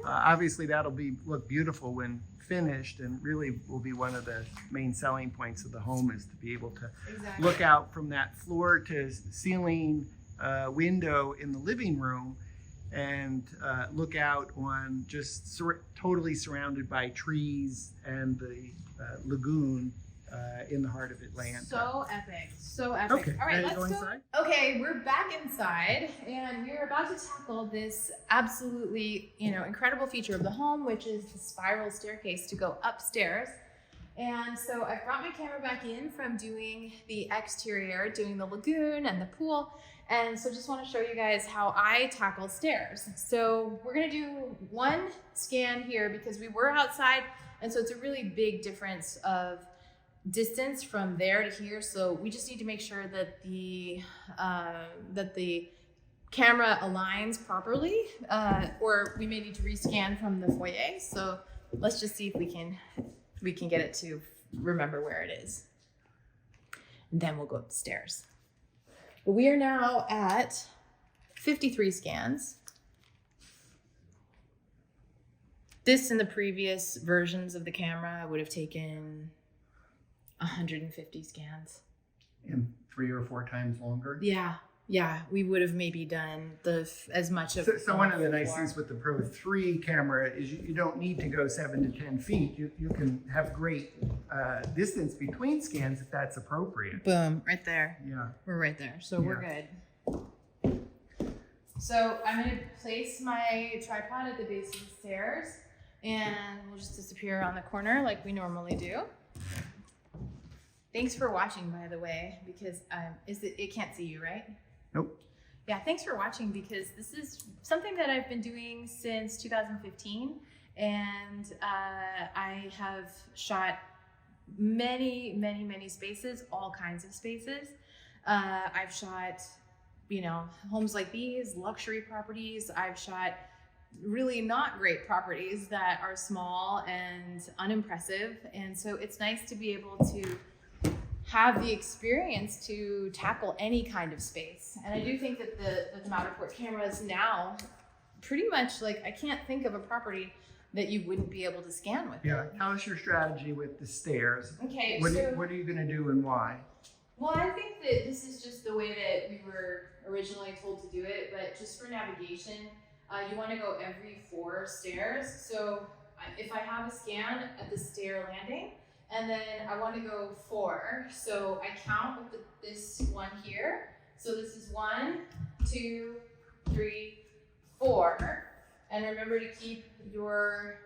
Obviously, that'll look beautiful when finished, and really will be one of the main selling points of the home, is to be able to look out from that floor to ceiling window in the living room and look out on just totally surrounded by trees and the lagoon in the heart of Atlanta. So epic. So epic. Okay, all right, let's go inside. Okay, we're back inside, and we're about to tackle this absolutely, incredible feature of the home, which is the spiral staircase to go upstairs. And so I've brought my camera back in from doing the exterior, doing the lagoon and the pool. And so just want to show you guys how I tackle stairs. So we're going to do one scan here because we were outside. And so it's a really big difference of distance from there to here. So we just need to make sure that the camera aligns properly, or we may need to rescan from the foyer. So let's just see if we can get it to remember where it is. And then we'll go up the stairs. But we are now at 53 scans. This in the previous versions of the camera would have taken 150 scans. And 3 or 4 times longer? Yeah, we would have maybe done as much of. So one of the nice things with the Pro 3 camera is you don't need to go 7 to 10 feet. You can have great distance between scans if that's appropriate. Boom, right there. Yeah. We're right there, so we're good. So I'm going to place my tripod at the base of the stairs, and we'll just disappear on the corner like we normally do. Thanks for watching, by the way, because it can't see you, right? Nope. Yeah, thanks for watching, because this is something that I've been doing since 2015, and I have shot many spaces, all kinds of spaces. I've shot, homes like these, luxury properties. I've shot really not great properties that are small and unimpressive, and so it's nice to be able to have the experience to tackle any kind of space. And I do think that the Matterport cameras now, pretty much, like, I can't think of a property that you wouldn't be able to scan with. Yeah, tell us your strategy with the stairs. Okay, What are you gonna do and why? Well, I think that this is just the way that we were originally told to do it, but just for navigation, you want to go every 4 stairs. So if I have a scan at the stair landing, and then I want to go 4, so I count with this one here. So this is 1, 2, 3, 4, and remember to keep your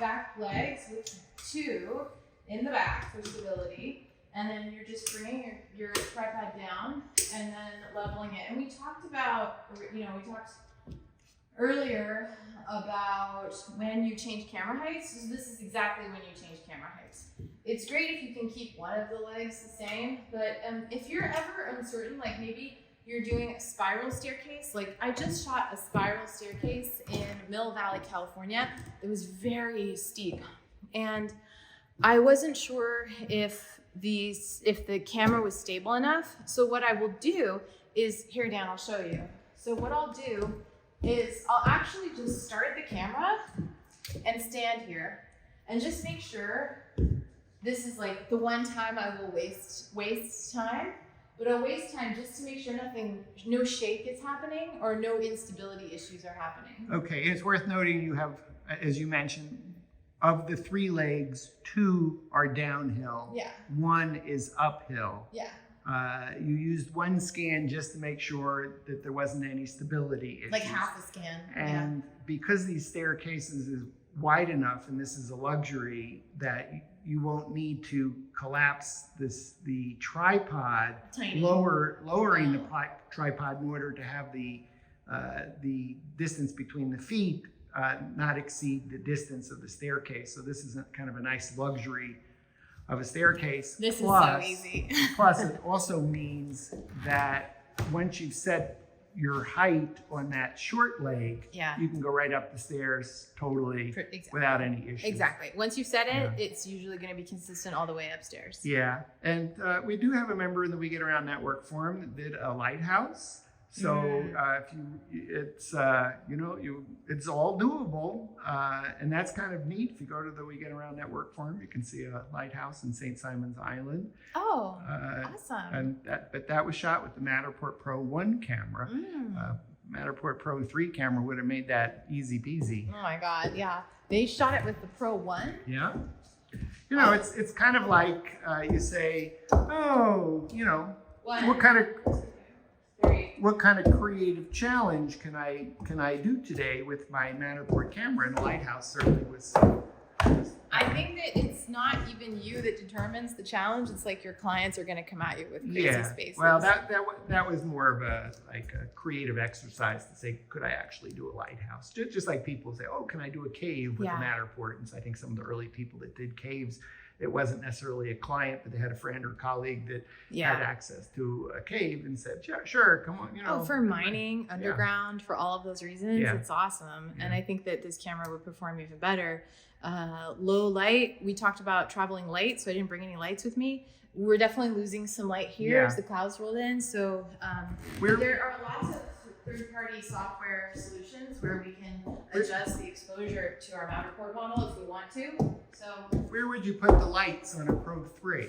back legs with 2 in the back for stability. And then you're just bringing your tripod down and then leveling it. And we talked about, we talked earlier about when you change camera heights. So this is exactly when you change camera heights. It's great if you can keep one of the legs the same, but if you're ever uncertain, like maybe you're doing a spiral staircase, like I just shot a spiral staircase in Mill Valley, California. It was very steep. And I wasn't sure if the camera was stable enough. So what I will do is, here Dan, I'll show you. So what I'll do is I'll actually just start the camera and stand here and just make sure this is like the one time I will waste time, but I'll waste time just to make sure no shake is happening or no instability issues are happening. Okay, it's worth noting you have, as you mentioned, of the 3 legs, 2 are downhill. Yeah. 1 is uphill. Yeah. You used 1 scan just to make sure that there wasn't any stability issues. Like half a scan. And because these staircases is wide enough, and this is a luxury, that you won't need to collapse the tripod, Tiny. lowering the tripod in order to have the distance between the feet not exceed the distance of the staircase. So this is kind of a nice luxury of a staircase. This is so easy. Plus, it also means that once you've set your height on that short leg, you can go right up the stairs totally without any issues. Exactly. Once you've set it, it's usually going to be consistent all the way upstairs. Yeah. And we do have a member in the We Get Around Network forum that did a lighthouse. So it's all doable, and that's kind of neat. If you go to the We Get Around Network forum, you can see a lighthouse in St. Simon's Island. Oh, awesome! But that was shot with the Matterport Pro 1 camera. Matterport Pro3 camera would have made that easy peasy. Oh my God, yeah. They shot it with the Pro 1. Yeah. It's kind of like you say, what kind of creative challenge can I do today with my Matterport camera? And the lighthouse certainly was. I think that it's not even you that determines the challenge. It's like your clients are going to come at you with crazy spaces. Well, that was more of a creative exercise to say, could I actually do a lighthouse? Just like people say, oh, can I do a cave with a Matterport? And so I think some of the early people that did caves, it wasn't necessarily a client, but they had a friend or colleague that had access to a cave and said, sure, come on, for mining, underground, for all of those reasons, it's awesome. And I think that this camera would perform even better. Low light, we talked about traveling light, so I didn't bring any lights with me. We're definitely losing some light here as the clouds rolled in. So there are lots of third-party software solutions where we can adjust the exposure to our Matterport model if we want to. So where would you put the lights on a Pro 3?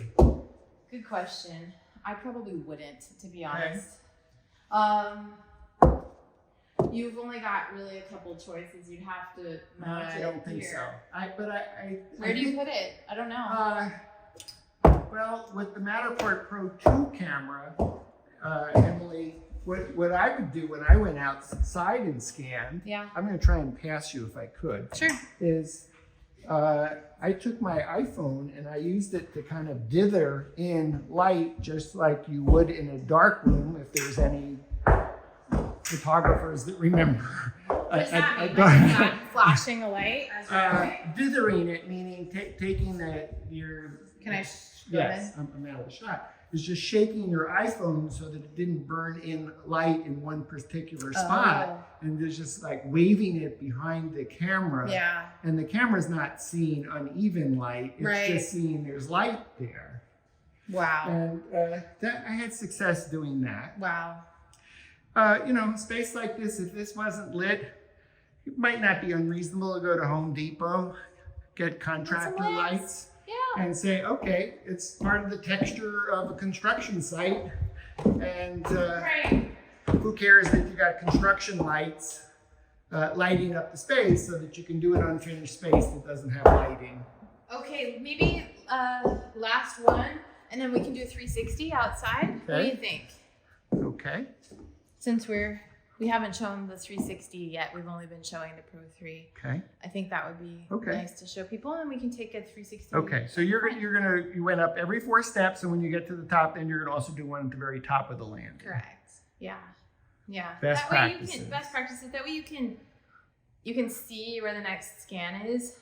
Good question. I probably wouldn't, to be honest. You've only got really a couple choices. You'd have to mount it. I don't think so. Where do you put it? I don't know. Well, with the Matterport Pro 2 camera, Emily what I would do when I went outside and scanned, Yeah. I'm going to try and pass you if I could, Sure. is I took my iPhone and I used it to kind of dither in light just like you would in a dark room if there's any photographers that remember. What's that mean? Like not flashing a light as you're Dithering it, meaning taking your... Can I go ahead? Yes, I'm out of the shot. Is just shaking your iPhone so that it didn't burn in light in one particular spot, and there's just like waving it behind the camera. Yeah. And the camera's not seeing uneven light; it's just seeing there's light there. Wow. And I had success doing that. Wow. Space like this, if this wasn't lit, it might not be unreasonable to go to Home Depot, get contractor lights. Yeah. And say, okay, it's part of the texture of a construction site, and who cares that you got construction lights lighting up the space so that you can do an unfinished space that doesn't have lighting. Okay, maybe last one, and then we can do a 360 outside. What do you think? Okay. Since we haven't shown the 360 yet, we've only been showing the Pro 3. Okay. I think that would be nice to show people, and we can take a 360. Okay, so you went up every 4 steps, and when you get to the top, then you're gonna also do one at the very top of the landing. Correct. Yeah. Yeah. Best practices. Best practices. That way you can see where the next scan is.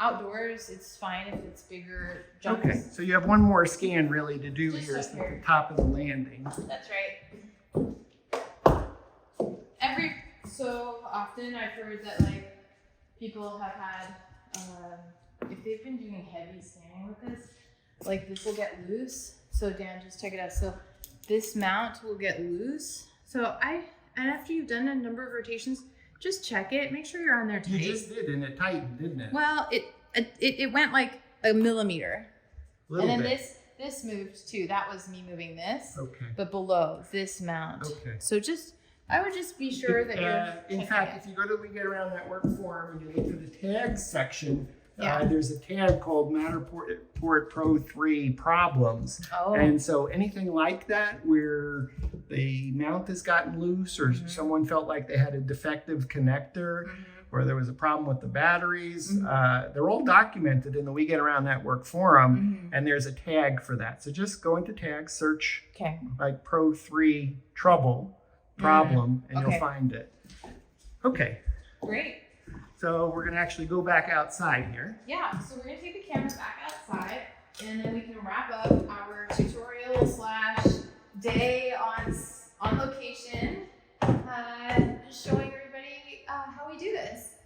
Outdoors, it's fine if it's bigger jumps. Okay, so you have one more scan really to do Just here up at here. the top of the landing. That's right. Every so often I've heard that like people have had if they've been doing heavy scanning with this, like this will get loose. So Dan, just check it out. So this mount will get loose. So and after you've done a number of rotations, just check it. Make sure you're on there tight. You just did, and it tightened, didn't it? Well, it went like a millimeter. Little and then bit. this moved too. That was me moving this. Okay. But below this mount. Okay. So I would just be sure that you're in fact, if you go to We Get Around That Work forum and you look for the tags section, Yeah. there's a tag called Matterport Pro3 Problems. Oh. And so anything like that where the mount has gotten loose or someone felt like they had a defective connector or there was a problem with the batteries, they're all documented in the We Get Around That Work forum, and there's a tag for that. So just go into tags, search like Pro3 problem, and you'll find it. Okay. Great. So we're going to actually go back outside here. Yeah, so we're going to take the camera back outside, and then we can wrap up our tutorial / day on location, showing everybody how we do this.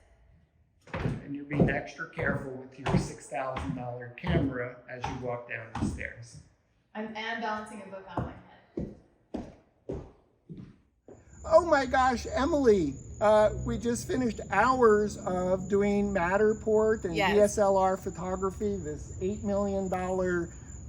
And you're being extra careful with your $6,000 camera as you walk down the stairs. And balancing a book on my head. Oh my gosh, Emily, we just finished hours of doing Matterport and DSLR photography, this $8 million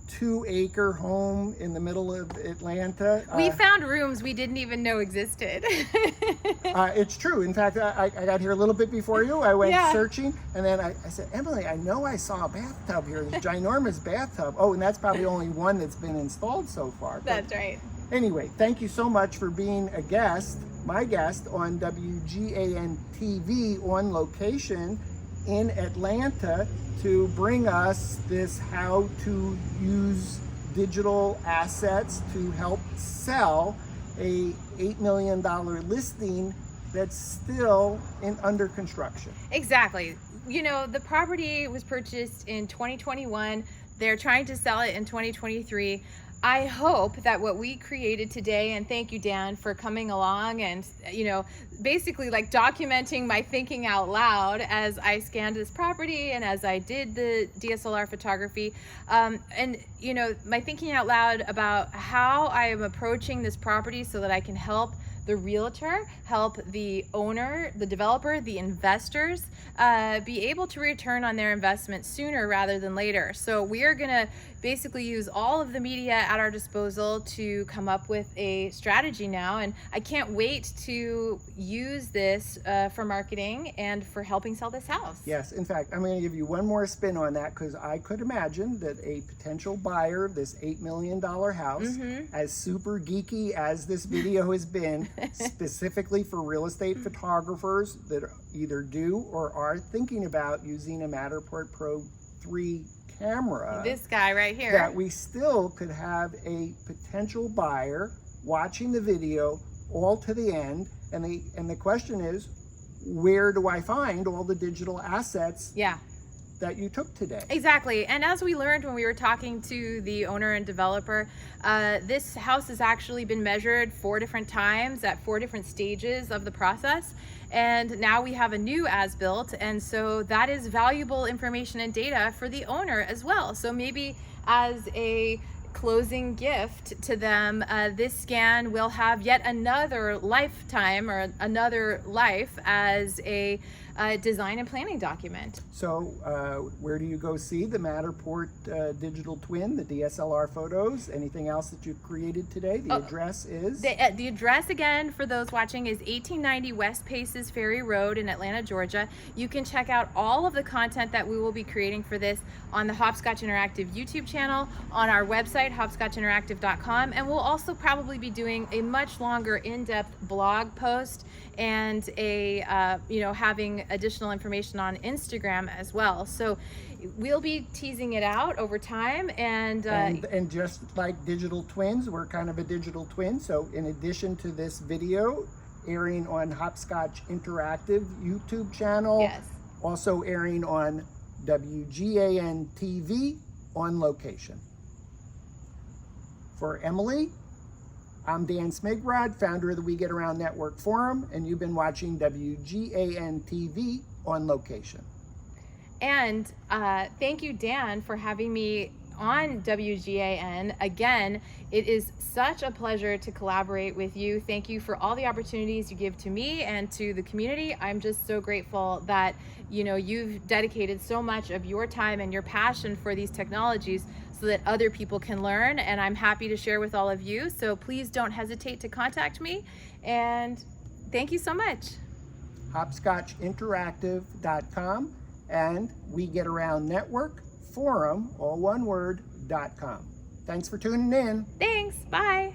2-acre home in the middle of Atlanta. We found rooms we didn't even know existed. It's true. In fact, I got here a little bit before you. I went searching, and then I said, Emily, I know I saw a bathtub here, this ginormous bathtub. Oh, and that's probably only one that's been installed so far. That's right. Anyway, thank you so much for being a guest, my guest on WGAN-TV on location in Atlanta to bring us this how to use digital assets to help sell a $8 million listing that's still under construction. Exactly. You know, the property was purchased in 2021. They're trying to sell it in 2023. I hope that what we created today, and thank you, Dan, for coming along and, you know, basically like documenting my thinking out loud as I scanned this property and as I did the DSLR photography. And, you know, my thinking out loud about how I am approaching this property so that I can help the realtor, help the owner, the developer, the investors be able to return on their investment sooner rather than later. So we are going to basically use all of the media at our disposal to come up with a strategy now, and I can't wait to use this for marketing and for helping sell this house. Yes, in fact, I'm going to give you one more spin on that, because I could imagine that a potential buyer of this $8 million house, as super geeky as this video has been, specifically for real estate photographers that either do or are thinking about using a Matterport Pro3 camera, This guy right here. that we still could have a potential buyer watching the video all to the end, and the question is, where do I find all the digital assets Yeah. that you took today? Exactly. And as we learned when we were talking to the owner and developer, this house has actually been measured 4 different times at 4 different stages of the process. And now we have a new as-built. And so that is valuable information and data for the owner as well. So maybe as a closing gift to them, this scan will have yet another lifetime or another life as a design and planning document. So where do you go see the Matterport digital twin, the DSLR photos, anything else that you've created today? The address is? The address again for those watching is 1890 West Paces Ferry Road in Atlanta, Georgia. You can check out all of the content that we will be creating for this on the Hopscotch Interactive YouTube channel, on our website, hopscotchinteractive.com, and we'll also probably be doing a much longer in-depth blog post and a having additional information on Instagram as well. So we'll be teasing it out over time, and just like digital twins, we're kind of a digital twin. So in addition to this video airing on Hopscotch Interactive YouTube channel, yes, also airing on WGAN-TV on location. For Emily, I'm Dan Smigrod, founder of the We Get Around Network Forum, and you've been watching WGAN-TV on location. And thank you, Dan, for having me on WGAN. Again, it is such a pleasure to collaborate with you. Thank you for all the opportunities you give to me and to the community. I'm just so grateful that you've dedicated so much of your time and your passion for these technologies so that other people can learn, and I'm happy to share with all of you. So please don't hesitate to contact me, and thank you so much. Hopscotchinteractive.com and We Get Around Network Forum, all one word, .com. Thanks for tuning in. Thanks. Bye.